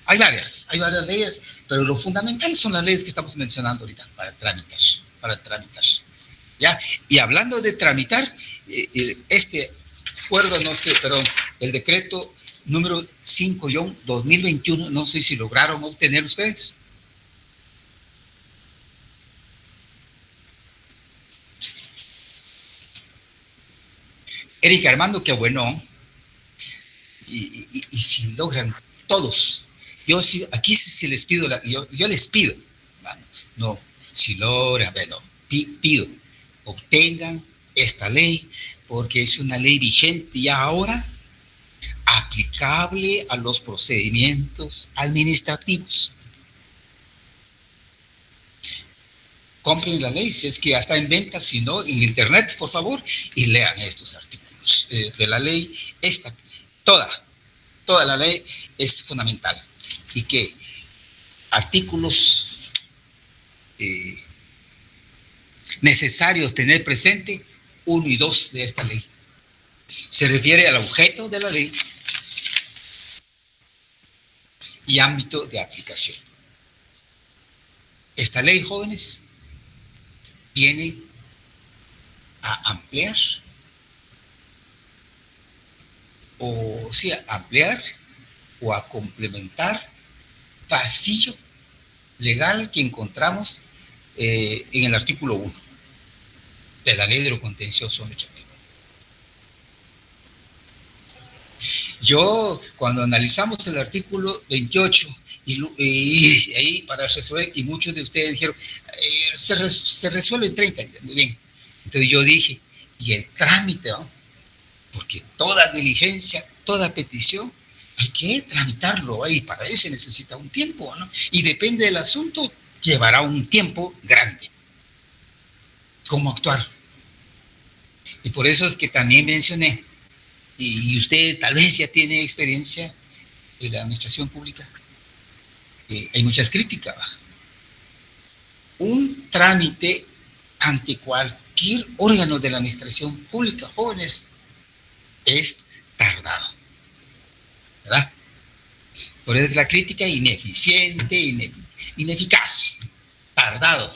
hay varias leyes, pero lo fundamental son las leyes que estamos mencionando ahorita para tramitar. ¿Ya? Y hablando de tramitar, este acuerdo, no sé, pero el decreto número 5-2021, no sé si lograron obtener ustedes. Erika, Armando, qué bueno. Y si logran todos, yo aquí sí les pido, yo les pido, no, si logran, bueno, pido, obtengan esta ley, porque es una ley vigente y ahora aplicable a los procedimientos administrativos. Compren la ley, si es que ya está en venta, si no, en internet, por favor, y lean estos artículos de la ley. Toda la ley es fundamental, y que artículos necesarios tener presente 1 y 2 de esta ley. Se refiere al objeto de la ley y ámbito de aplicación. Esta ley, jóvenes, viene a ampliar o a complementar vacío legal que encontramos en el artículo 1 de la ley de lo contencioso administrativo. Yo, cuando analizamos el artículo 28 y ahí para resolver, y muchos de ustedes dijeron, se resuelve en 30 días, muy bien. Entonces yo dije, y el trámite, ¿no? Porque toda diligencia, toda petición, hay que tramitarlo, y para eso se necesita un tiempo, ¿no? Y depende del asunto, llevará un tiempo grande. ¿Cómo actuar? Y por eso es que también mencioné, y usted tal vez ya tiene experiencia en la administración pública, hay muchas críticas. Un trámite ante cualquier órgano de la administración pública, jóvenes, es tardado, ¿verdad? Por eso es la crítica ineficiente, ineficaz, tardado.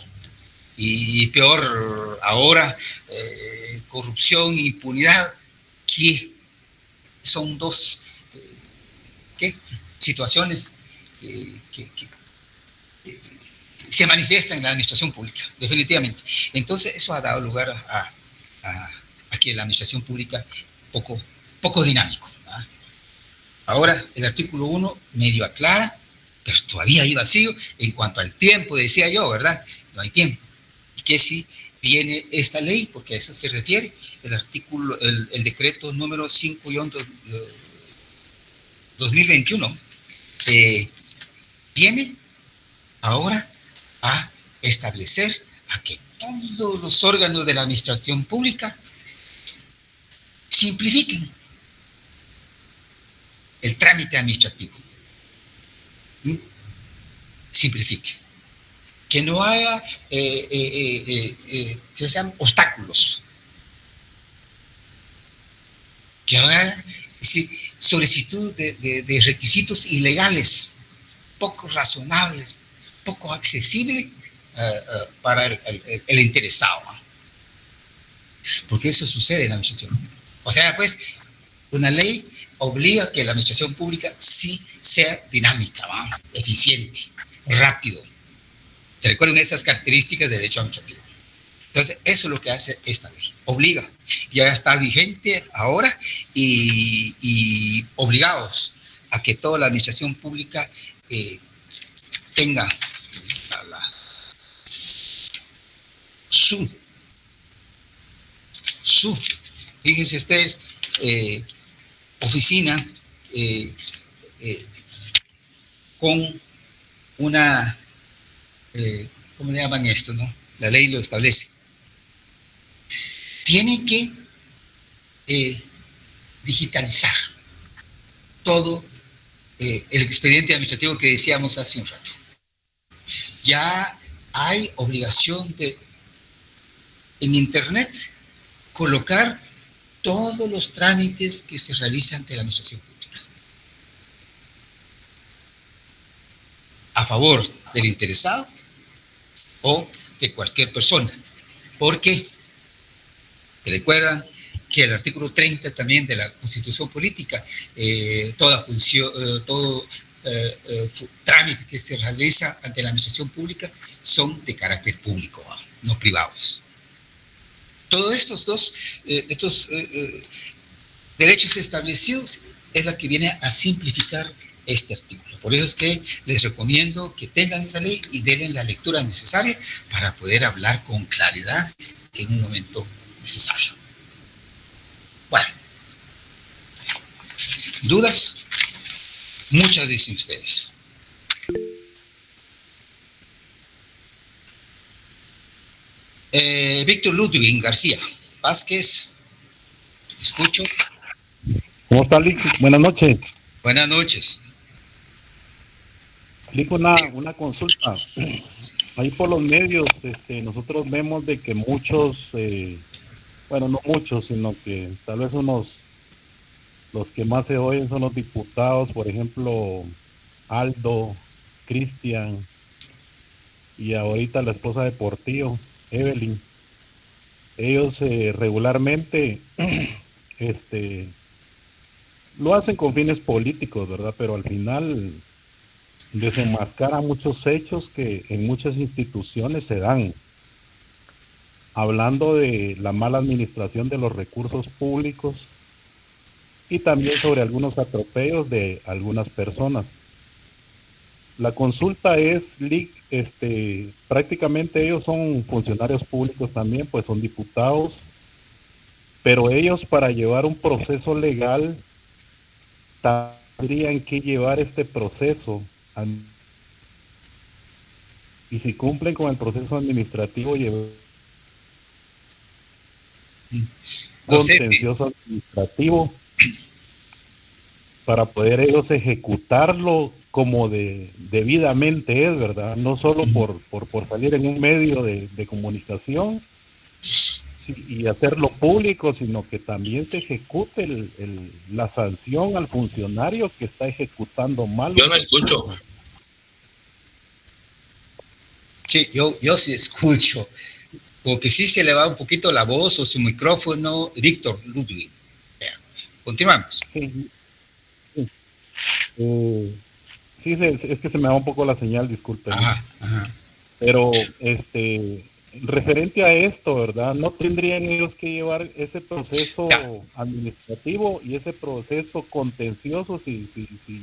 Y peor ahora, corrupción e impunidad, que son dos situaciones que se manifiestan en la administración pública, definitivamente. Entonces, eso ha dado lugar a que la administración pública poco dinámico, ¿verdad? Ahora, el artículo 1 medio aclara, pero todavía hay vacío en cuanto al tiempo, decía yo, ¿verdad? No hay tiempo. Y que si viene esta ley, porque a eso se refiere, el artículo, el decreto número 5-2021, viene ahora a establecer a que todos los órganos de la administración pública simplifiquen el trámite administrativo. Simplifique. Que no haya que sean obstáculos. Que haga solicitud de requisitos ilegales, poco razonables, poco accesibles para el interesado. Porque eso sucede en la administración. O sea, pues, una ley obliga a que la administración pública sí sea dinámica, ¿va? Eficiente, rápido. ¿Se recuerdan esas características de derecho administrativo? Entonces, eso es lo que hace esta ley. Obliga. Ya está vigente ahora y obligados a que toda la administración pública tenga su fíjense ustedes, oficina con una, ¿cómo le llaman esto, no? La ley lo establece. Tiene que digitalizar todo el expediente administrativo que decíamos hace un rato. Ya hay obligación de, en Internet, colocar todos los trámites que se realizan ante la administración pública a favor del interesado o de cualquier persona, porque te recuerdan que el artículo 30 también de la Constitución Política, toda función, todo trámite que se realiza ante la administración pública son de carácter público, no privados. Todos estos derechos establecidos es la que viene a simplificar este artículo. Por eso es que les recomiendo que tengan esa ley y denle la lectura necesaria para poder hablar con claridad en un momento necesario. Bueno, ¿dudas? Muchas dicen ustedes. Víctor Ludwig García Vázquez, escucho. ¿Cómo está, Lick? Buenas noches. Buenas noches. Lick, una consulta. Ahí por los medios, nosotros vemos de que muchos, bueno, no muchos, sino que tal vez los que más se oyen son los diputados, por ejemplo, Aldo, Cristian, y ahorita la esposa de Portillo, Evelyn. Ellos regularmente lo hacen con fines políticos, ¿verdad? Pero al final desenmascara muchos hechos que en muchas instituciones se dan. Hablando de la mala administración de los recursos públicos y también sobre algunos atropellos de algunas personas. la consulta es, prácticamente ellos son funcionarios públicos también, pues son diputados, pero ellos para llevar un proceso legal tendrían que llevar este proceso y si cumplen con el proceso administrativo contencioso administrativo para poder ellos ejecutarlo como debidamente es, ¿verdad? No solo por salir en un medio de comunicación y hacerlo público, sino que también se ejecute la sanción al funcionario que está ejecutando mal. Yo no escucho. Sí, yo sí escucho, porque sí se le va un poquito la voz o su micrófono, Víctor Ludwig. Continuamos. Sí. Sí, es que se me va un poco la señal, disculpen. Ajá. Pero, referente a esto, ¿verdad? No tendrían ellos que llevar ese proceso administrativo y ese proceso contencioso si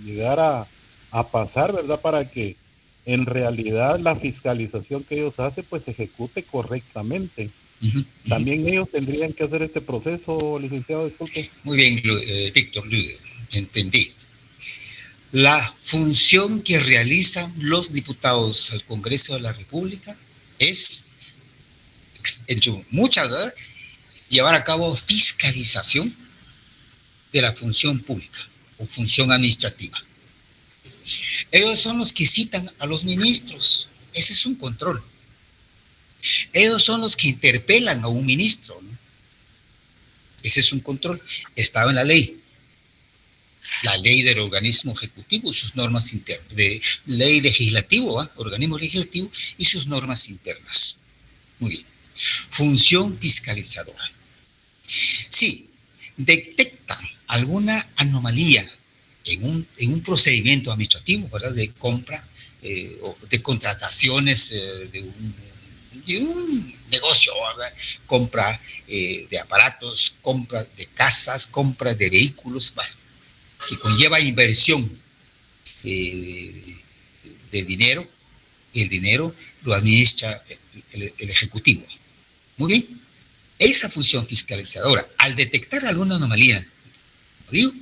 llegara a pasar, ¿verdad? Para que en realidad la fiscalización que ellos hacen pues se ejecute correctamente. También ellos tendrían que hacer este proceso, licenciado, disculpe. Muy bien, Víctor Lude, entendí. La función que realizan los diputados al Congreso de la República es, entre muchas, ¿verdad?, llevar a cabo fiscalización de la función pública o función administrativa. Ellos son los que citan a los ministros. Ese es un control. Ellos son los que interpelan a un ministro, ¿no? Ese es un control. Estaba en la ley del organismo ejecutivo, sus normas internas, de ley legislativo, organismo legislativo y sus normas internas. Muy bien. Función fiscalizadora. Si detectan alguna anomalía en un procedimiento administrativo, ¿verdad?, de compra o de contrataciones de un negocio, ¿verdad?, compra de aparatos, compra de casas, compra de vehículos, bueno, que conlleva inversión de dinero, y el dinero lo administra el Ejecutivo. Muy bien. Esa función fiscalizadora, al detectar alguna anomalía, como digo,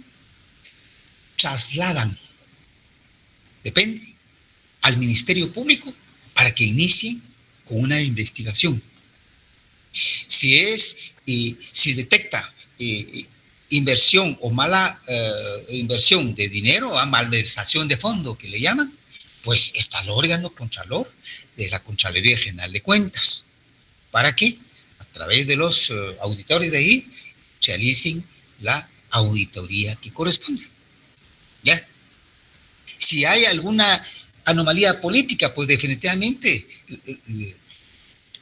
trasladan, depende, al Ministerio Público para que inicien con una investigación. Si detecta inversión o mala inversión de dinero, a malversación de fondo que le llaman, pues está el órgano contralor de la Contraloría General de Cuentas, para que a través de los auditores de ahí realicen la auditoría que corresponde. ¿Ya? Si hay alguna anomalía política, pues definitivamente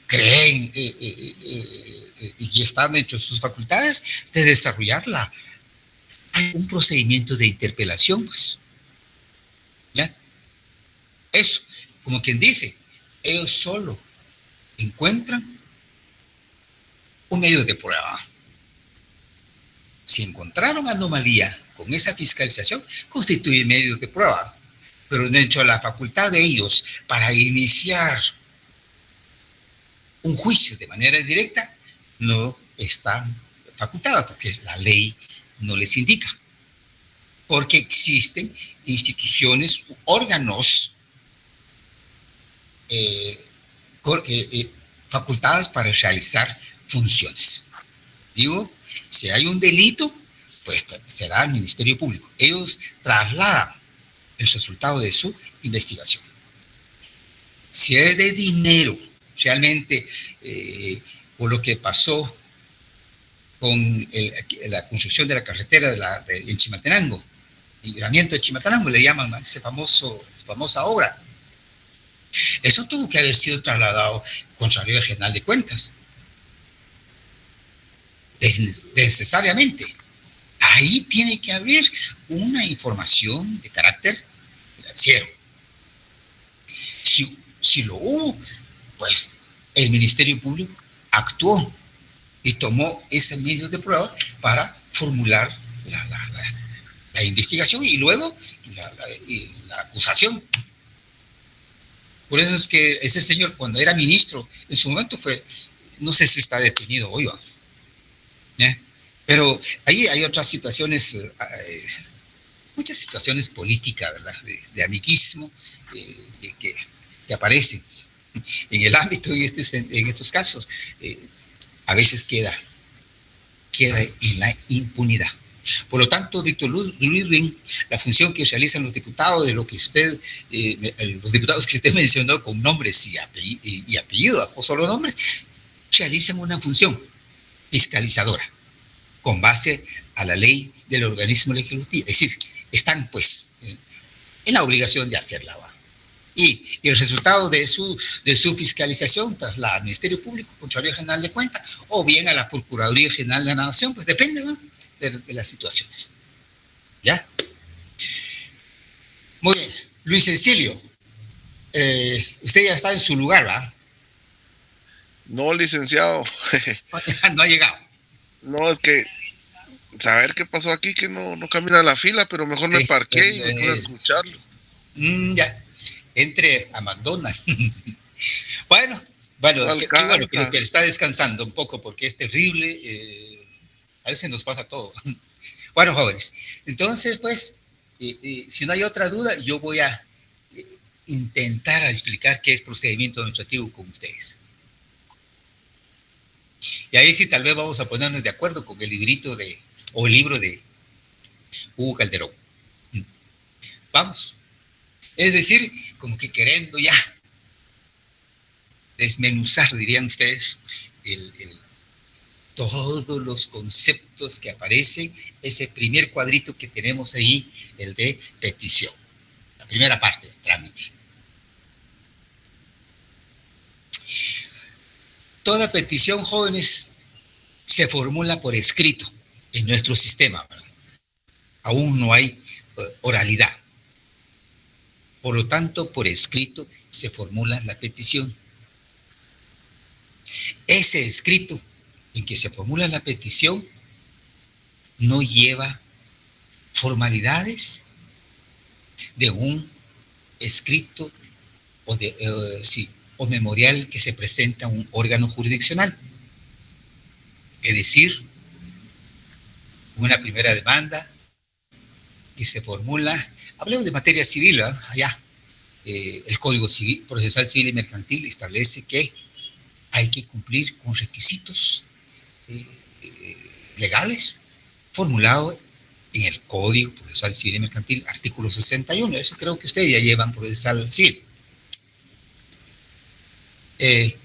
creen y están dentro de sus facultades de desarrollarla. Hay un procedimiento de interpelación, pues. ¿Ya? Eso, como quien dice, ellos solo encuentran un medio de prueba. Si encontraron anomalía con esa fiscalización, constituye medios de prueba, pero dentro de la facultad de ellos para iniciar un juicio de manera directa no están facultadas, porque la ley no les indica, porque existen instituciones, órganos facultadas para realizar funciones. Digo, si hay un delito, pues será el Ministerio Público. Ellos trasladan el resultado de su investigación. Si es de dinero, realmente, por lo que pasó con la construcción de la carretera en Chimaltenango, el libramiento de Chimaltenango, le llaman esa famosa obra. Eso tuvo que haber sido trasladado a Contraloría General de Cuentas. Necesariamente. Ahí tiene que haber una información de carácter financiero. Si lo hubo, pues el Ministerio Público actuó y tomó ese medio de prueba para formular la investigación y luego la acusación. Por eso es que ese señor, cuando era ministro, en su momento fue, no sé si está detenido hoy, pero ahí hay otras situaciones, muchas situaciones políticas, ¿verdad? De amiguismo que aparecen en el ámbito en estos casos. A veces queda en la impunidad. Por lo tanto, Víctor Ludwig, la función que realizan los diputados, de lo que usted, los diputados que usted mencionó con nombres y apellidos, o solo nombres, realizan una función fiscalizadora con base a la ley del organismo legislativo. Es decir, están pues en la obligación de hacerla. Y el resultado de su fiscalización traslada al Ministerio Público, Contraloría General de Cuentas, o bien a la Procuraduría General de la Nación, pues depende, ¿no?, de las situaciones. ¿Ya? Muy bien. Luis Cecilio, usted ya está en su lugar, ¿verdad? No, licenciado. No ha llegado. No, es que saber qué pasó aquí, que no camina la fila, pero mejor me parqué y me pude escucharlo. Ya. Entre a McDonald's. Bueno, qué bueno que está descansando un poco, porque es terrible. A veces nos pasa todo. Bueno, jóvenes, entonces, pues, si no hay otra duda, yo voy a intentar explicar qué es procedimiento administrativo con ustedes. Y ahí sí, tal vez vamos a ponernos de acuerdo con el librito o el libro de Hugo Calderón. Vamos. Es decir, como que queriendo ya desmenuzar, dirían ustedes, todos los conceptos que aparecen, ese primer cuadrito que tenemos ahí, el de petición, la primera parte del trámite. Toda petición, jóvenes, se formula por escrito en nuestro sistema. Aún no hay oralidad. Por lo tanto, por escrito se formula la petición. Ese escrito en que se formula la petición no lleva formalidades de un escrito o memorial que se presenta a un órgano jurisdiccional. Es decir, una primera demanda que se formula. Hablemos de materia civil, allá. El Código Civil, Procesal Civil y Mercantil establece que hay que cumplir con requisitos legales formulados en el Código Procesal Civil y Mercantil, artículo 61. Eso creo que ustedes ya llevan Procesal Civil.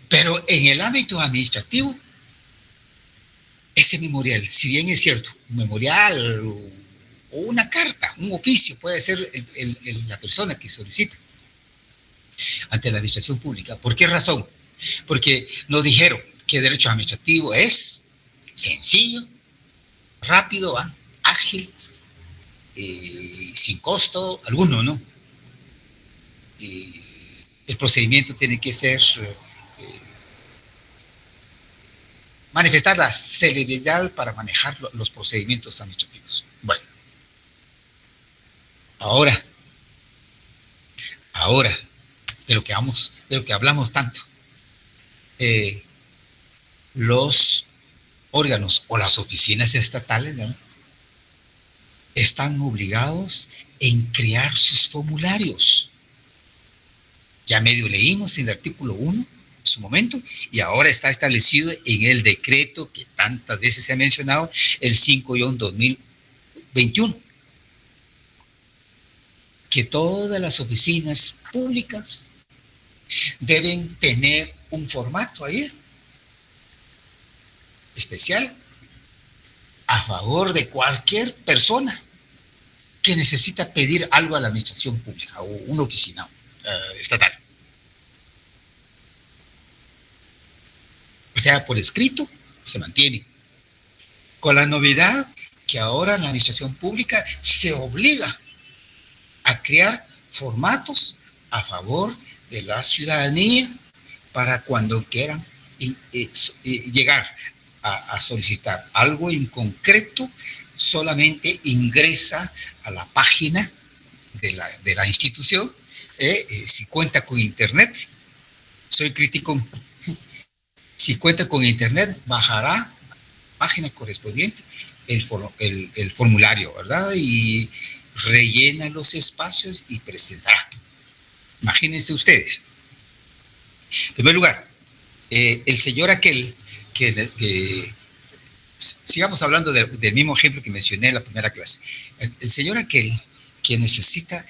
Pero en el ámbito administrativo, ese memorial, si bien es cierto, un memorial o una carta, un oficio, puede ser la persona que solicita ante la administración pública. ¿Por qué razón? Porque nos dijeron que el derecho administrativo es sencillo, rápido, ágil, sin costo alguno, ¿no? El procedimiento tiene que ser manifestar la celeridad para manejar los procedimientos administrativos. Bueno, ahora, de lo que hablamos tanto, los órganos o las oficinas estatales, ¿no?, están obligados en crear sus formularios. Ya medio leímos en el artículo 1 en su momento, y ahora está establecido en el decreto que tantas veces se ha mencionado, el 5-2021, que todas las oficinas públicas deben tener un formato ahí especial a favor de cualquier persona que necesita pedir algo a la administración pública o una oficina estatal. O sea, por escrito se mantiene. Con la novedad que ahora la administración pública se obliga a crear formatos a favor de la ciudadanía para cuando quieran llegar a solicitar algo en concreto, solamente ingresa a la página de la institución, Si cuenta con internet, soy crítico. Si cuenta con internet, bajará a la página correspondiente el formulario, ¿verdad? Y rellena los espacios y presentará. Imagínense ustedes. En primer lugar, el señor aquel que sigamos hablando del mismo ejemplo que mencioné en la primera clase. El señor aquel que necesita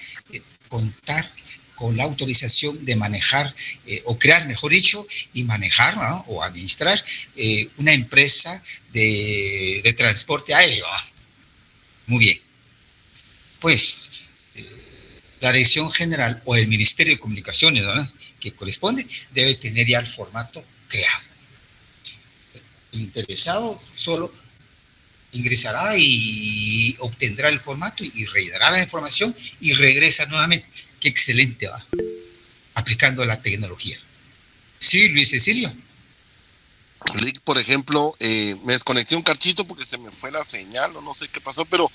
contar con la autorización de manejar o crear, mejor dicho, y manejar, ¿no?, o administrar una empresa de transporte aéreo. Muy bien. Pues la Dirección General o el Ministerio de Comunicaciones, ¿no?, que corresponde, debe tener ya el formato creado. El interesado solo ingresará y obtendrá el formato y rellenará la información y regresa nuevamente. Qué excelente, va, aplicando la tecnología. Sí, Luis Cecilio. Por ejemplo, me desconecté un cachito porque se me fue la señal o no sé qué pasó, pero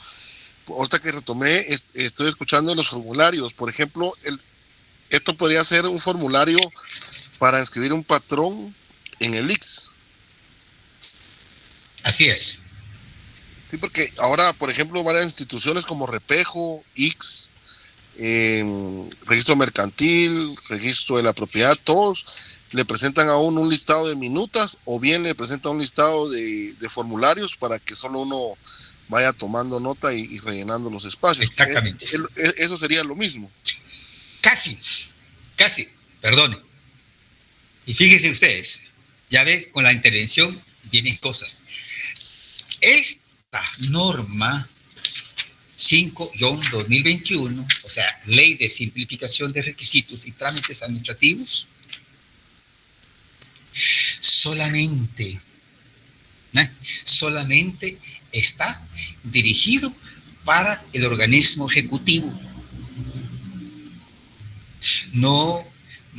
ahorita que retomé, estoy escuchando los formularios. Por ejemplo, esto podría ser un formulario para inscribir un patrón en el IX. Así es. Sí, porque ahora, por ejemplo, varias instituciones como Repejo, IX, registro mercantil, registro de la propiedad, todos le presentan a uno un listado de minutas o bien le presentan un listado de formularios para que solo uno vaya tomando nota y rellenando los espacios. Exactamente. Eso sería lo mismo. Casi, perdone. Y fíjense ustedes, ya ve, con la intervención vienen cosas. Esta norma 5-2021, o sea, Ley de Simplificación de Requisitos y Trámites Administrativos, solamente está dirigido para el organismo ejecutivo. No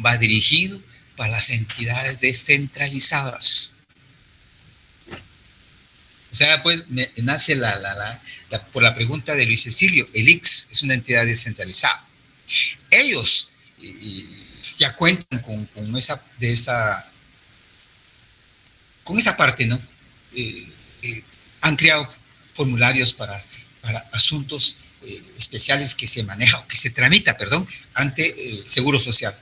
va dirigido para las entidades descentralizadas. O sea, pues nace por la pregunta de Luis Cecilio, el IX es una entidad descentralizada. Ellos ya cuentan con esa parte, ¿no? Han creado formularios para asuntos especiales que se maneja o que se tramita, ante el Seguro Social.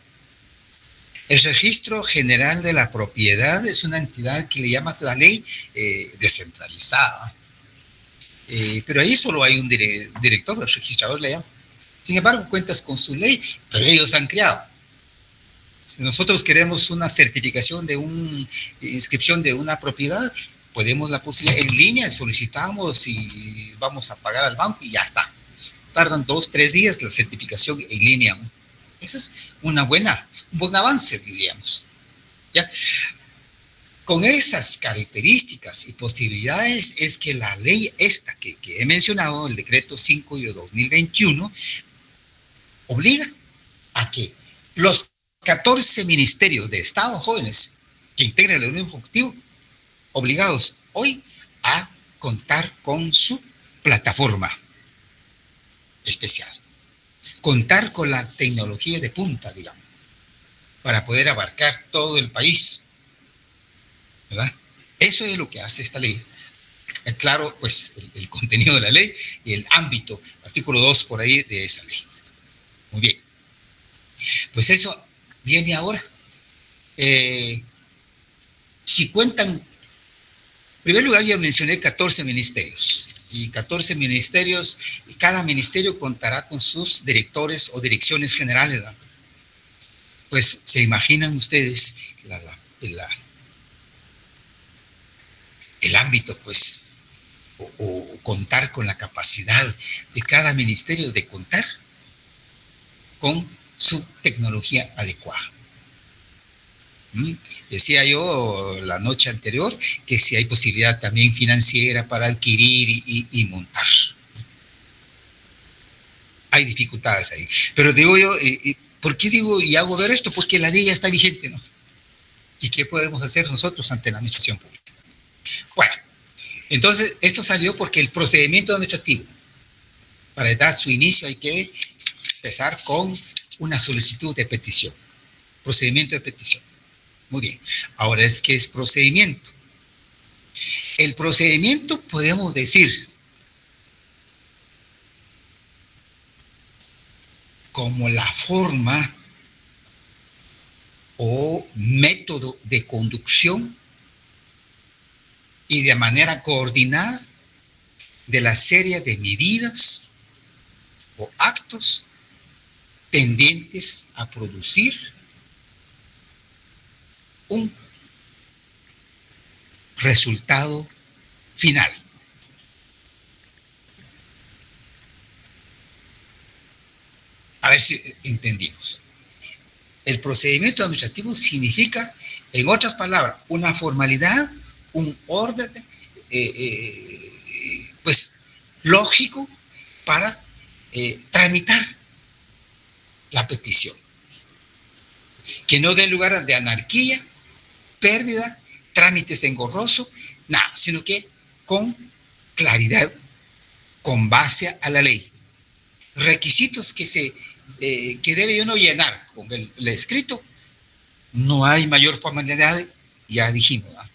El Registro General de la Propiedad es una entidad que le llamas la ley descentralizada. Pero ahí solo hay un director, el registrador le llama. Sin embargo, cuentas con su ley, pero ellos han creado. Si nosotros queremos una certificación de una inscripción de una propiedad, podemos la posibilidad en línea, solicitamos y vamos a pagar al banco y ya está. Tardan 2-3 días la certificación en línea. Eso es un buen avance, diríamos. ¿Ya? Con esas características y posibilidades es que la ley esta que he mencionado, el decreto 5-2021, obliga a que los 14 ministerios de Estado jóvenes que integran el Unión Ejecutivo, obligados hoy a contar con su plataforma especial, contar con la tecnología de punta, digamos, para poder abarcar todo el país, ¿verdad? Eso es lo que hace esta ley. Claro, pues el contenido de la ley y el ámbito, artículo 2 por ahí de esa ley. Muy bien. Pues eso viene ahora. Si cuentan, en primer lugar ya mencioné 14 ministerios. Y 14 ministerios, y cada ministerio contará con sus directores o direcciones generales, ¿verdad? Pues se imaginan ustedes el ámbito, pues, o contar con la capacidad de cada ministerio de contar con su tecnología adecuada. Decía yo la noche anterior que si hay posibilidad también financiera para adquirir y montar. Hay dificultades ahí. Pero digo yo, ¿por qué digo y hago ver esto? Porque la ley ya está vigente, ¿no? ¿Y qué podemos hacer nosotros ante la administración pública? Bueno, entonces esto salió porque el procedimiento administrativo, para dar su inicio hay que empezar con una solicitud de petición. Procedimiento de petición. Muy bien. Ahora ¿qué es procedimiento? El procedimiento podemos decir como la forma o método de conducción y de manera coordinada de la serie de medidas o actos tendientes a producir un resultado final. A ver si entendimos. El procedimiento administrativo significa, en otras palabras, una formalidad, un orden, pues, lógico para tramitar la petición. Que no dé lugar de anarquía, pérdida, trámites engorrosos, nada, sino que con claridad, con base a la ley. Requisitos que debe uno llenar con el escrito, no hay mayor formalidad, ya dijimos, ¿no?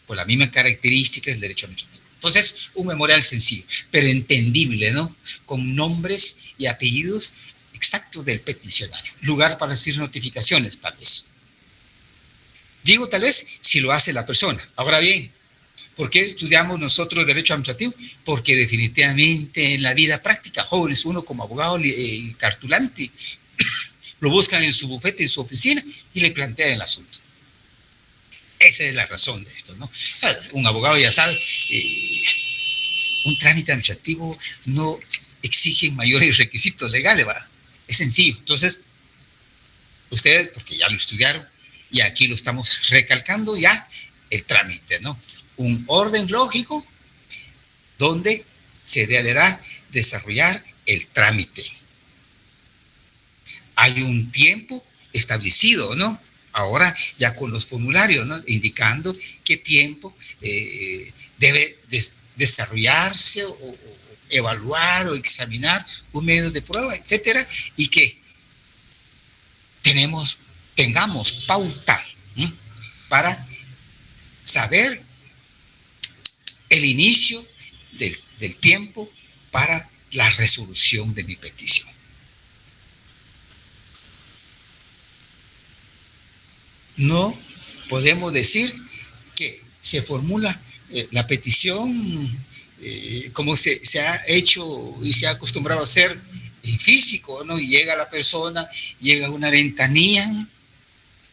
Por la misma característica del derecho administrativo. Entonces, un memorial sencillo, pero entendible, ¿no? Con nombres y apellidos exactos del peticionario. Lugar para decir notificaciones, tal vez. Digo tal vez si lo hace la persona. Ahora bien, ¿por qué estudiamos nosotros derecho administrativo? Porque definitivamente en la vida práctica, jóvenes, uno como abogado cartulante, lo buscan en su bufete, en su oficina, y le plantean el asunto. Esa es la razón de esto, ¿no? Un abogado ya sabe, un trámite administrativo no exige mayores requisitos legales, ¿va? Es sencillo. Entonces, ustedes, porque ya lo estudiaron, y aquí lo estamos recalcando ya, el trámite, ¿no? Un orden lógico donde se deberá desarrollar el trámite. Hay un tiempo establecido, ¿no? Ahora ya con los formularios, ¿no? Indicando qué tiempo debe desarrollarse o evaluar o examinar un medio de prueba, etcétera, y que tengamos pauta, ¿sí? Para saber el inicio del tiempo para la resolución de mi petición. No podemos decir que se formula la petición como se ha hecho y se ha acostumbrado a hacer en físico, ¿no? Y llega la persona, llega a una ventanilla,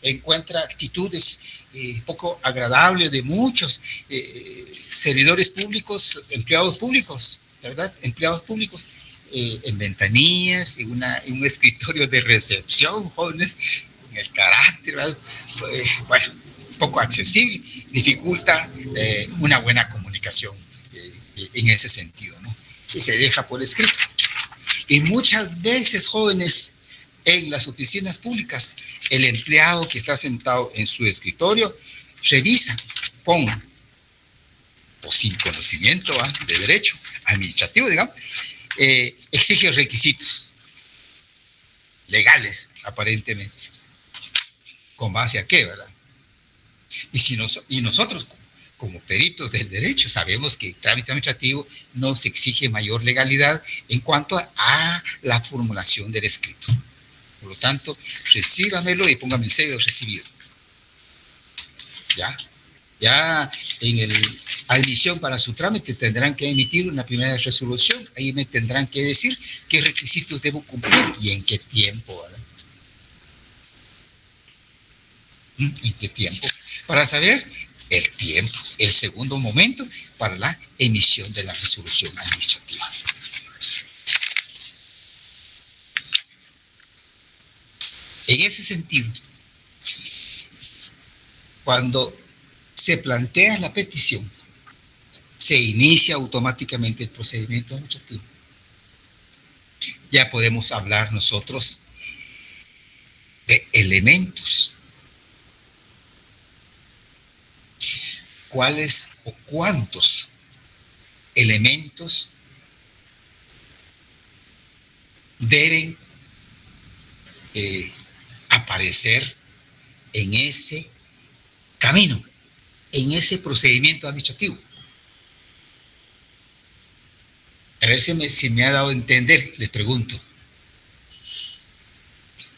encuentra actitudes poco agradables de muchos servidores públicos, empleados públicos, ¿verdad? Empleados públicos en ventanillas, en un escritorio de recepción, jóvenes, con el carácter, ¿verdad? Bueno, poco accesible, dificulta una buena comunicación en ese sentido, ¿no? Y se deja por escrito. Y muchas veces, jóvenes, en las oficinas públicas, el empleado que está sentado en su escritorio revisa con o sin conocimiento de derecho administrativo, digamos, exige requisitos legales, aparentemente. ¿Con base a qué, verdad? Y nosotros, como peritos del derecho, sabemos que el trámite administrativo nos exige mayor legalidad en cuanto a la formulación del escrito. Por lo tanto, recíbamelo y póngame el sello de recibido. Ya en la admisión para su trámite tendrán que emitir una primera resolución. Ahí me tendrán que decir qué requisitos debo cumplir y en qué tiempo, ¿verdad? ¿En qué tiempo? Para saber el tiempo, el segundo momento para la emisión de la resolución administrativa. En ese sentido, cuando se plantea la petición, se inicia automáticamente el procedimiento administrativo. Ya podemos hablar nosotros de elementos. ¿Cuáles o cuántos elementos deben aparecer en ese camino, en ese procedimiento administrativo. A ver si me ha dado a entender, les pregunto.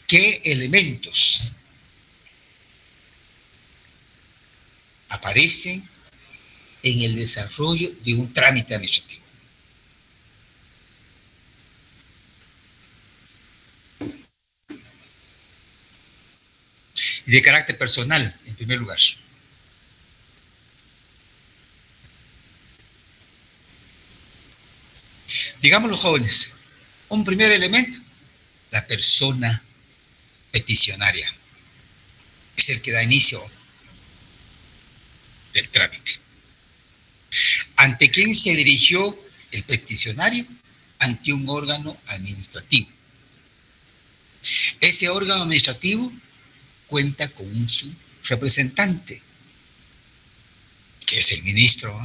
¿Qué elementos aparecen en el desarrollo de un trámite administrativo? Y de carácter personal, en primer lugar. Digamos los jóvenes, un primer elemento, la persona peticionaria. Es el que da inicio del trámite. ¿Ante quién se dirigió el peticionario? Ante un órgano administrativo. Ese órgano administrativo cuenta con su representante, que es el ministro,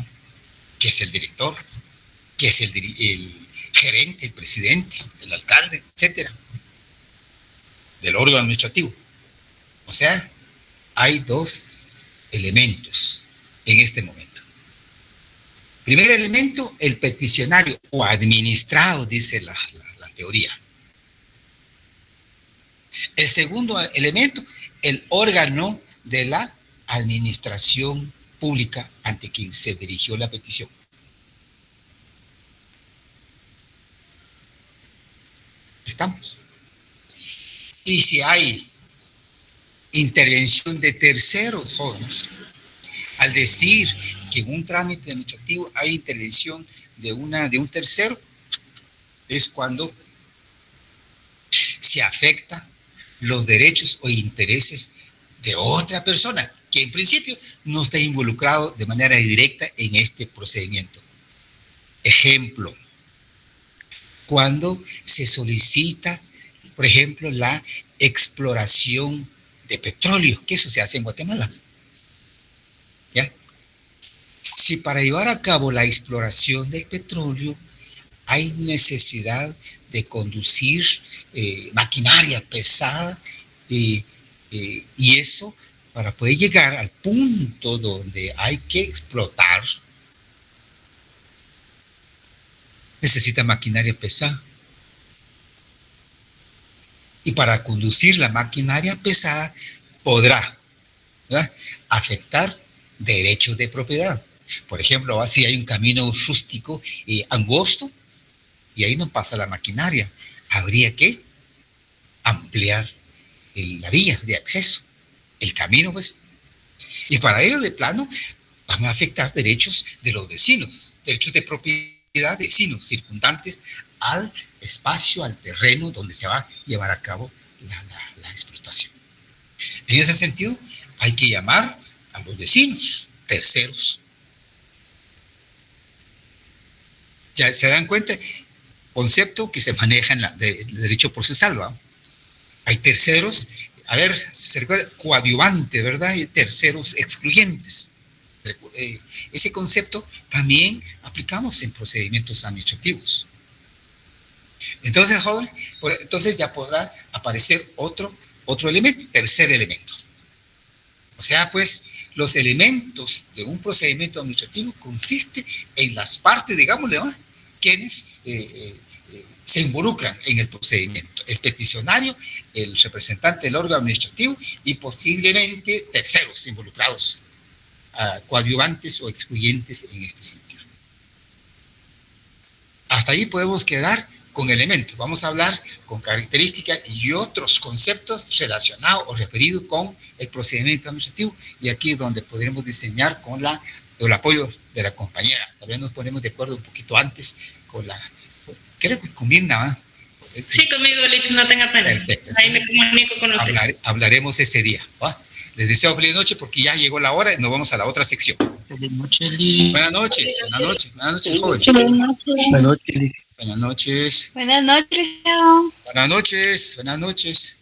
que es el director, que es el gerente, el presidente, el alcalde, etcétera, del órgano administrativo. O sea, hay dos elementos en este momento. Primer elemento, el peticionario o administrado, dice la teoría. El segundo elemento, el órgano de la administración pública ante quien se dirigió la petición. ¿Estamos? Y si hay intervención de terceros, jóvenes, al decir que en un trámite administrativo hay intervención de un tercero, es cuando se afecta los derechos o intereses de otra persona, que en principio no está involucrado de manera directa en este procedimiento. Ejemplo, cuando se solicita, por ejemplo, la exploración de petróleo, que eso se hace en Guatemala. ¿Ya? Si para llevar a cabo la exploración del petróleo hay necesidad de conducir maquinaria pesada y eso, para poder llegar al punto donde hay que explotar, necesita maquinaria pesada. Y para conducir la maquinaria pesada podrá, ¿verdad?, afectar derechos de propiedad. Por ejemplo, así hay un camino rústico angosto y ahí no pasa la maquinaria. Habría que ampliar la vía de acceso, el camino, pues. Y para ello, de plano, van a afectar derechos de los vecinos, derechos de propiedad de vecinos circundantes al espacio, al terreno donde se va a llevar a cabo la explotación. En ese sentido, hay que llamar a los vecinos, terceros. Ya se dan cuenta, concepto que se maneja en el derecho procesal, ¿va? Hay terceros, a ver, se recuerda, coadyuvante, ¿verdad? Y terceros excluyentes. Ese concepto también aplicamos en procedimientos administrativos. Entonces, joven, entonces ya podrá aparecer otro elemento, tercer elemento. O sea, pues, los elementos de un procedimiento administrativo consiste en las partes, digámosle, ¿no?, quienes se involucran en el procedimiento. El peticionario, el representante del órgano administrativo y posiblemente terceros involucrados, coadyuvantes o excluyentes en este sentido. Hasta ahí podemos quedar con elementos. Vamos a hablar con características y otros conceptos relacionados o referidos con el procedimiento administrativo, y aquí es donde podremos diseñar con el apoyo de la compañera. Tal vez nos ponemos de acuerdo un poquito antes con creo que con Mirna, ¿va? Sí, conmigo, Lick, no tenga pena. Perfecto. Ahí me comunico con usted. Hablaremos ese día, ¿va? Les deseo feliz noche porque ya llegó la hora y nos vamos a la otra sección. Feliz noche, Lick. Buenas noches, jóvenes. Buenas noches, Lick. Buenas noches. Buenas noches. Buenas noches. Buenas noches.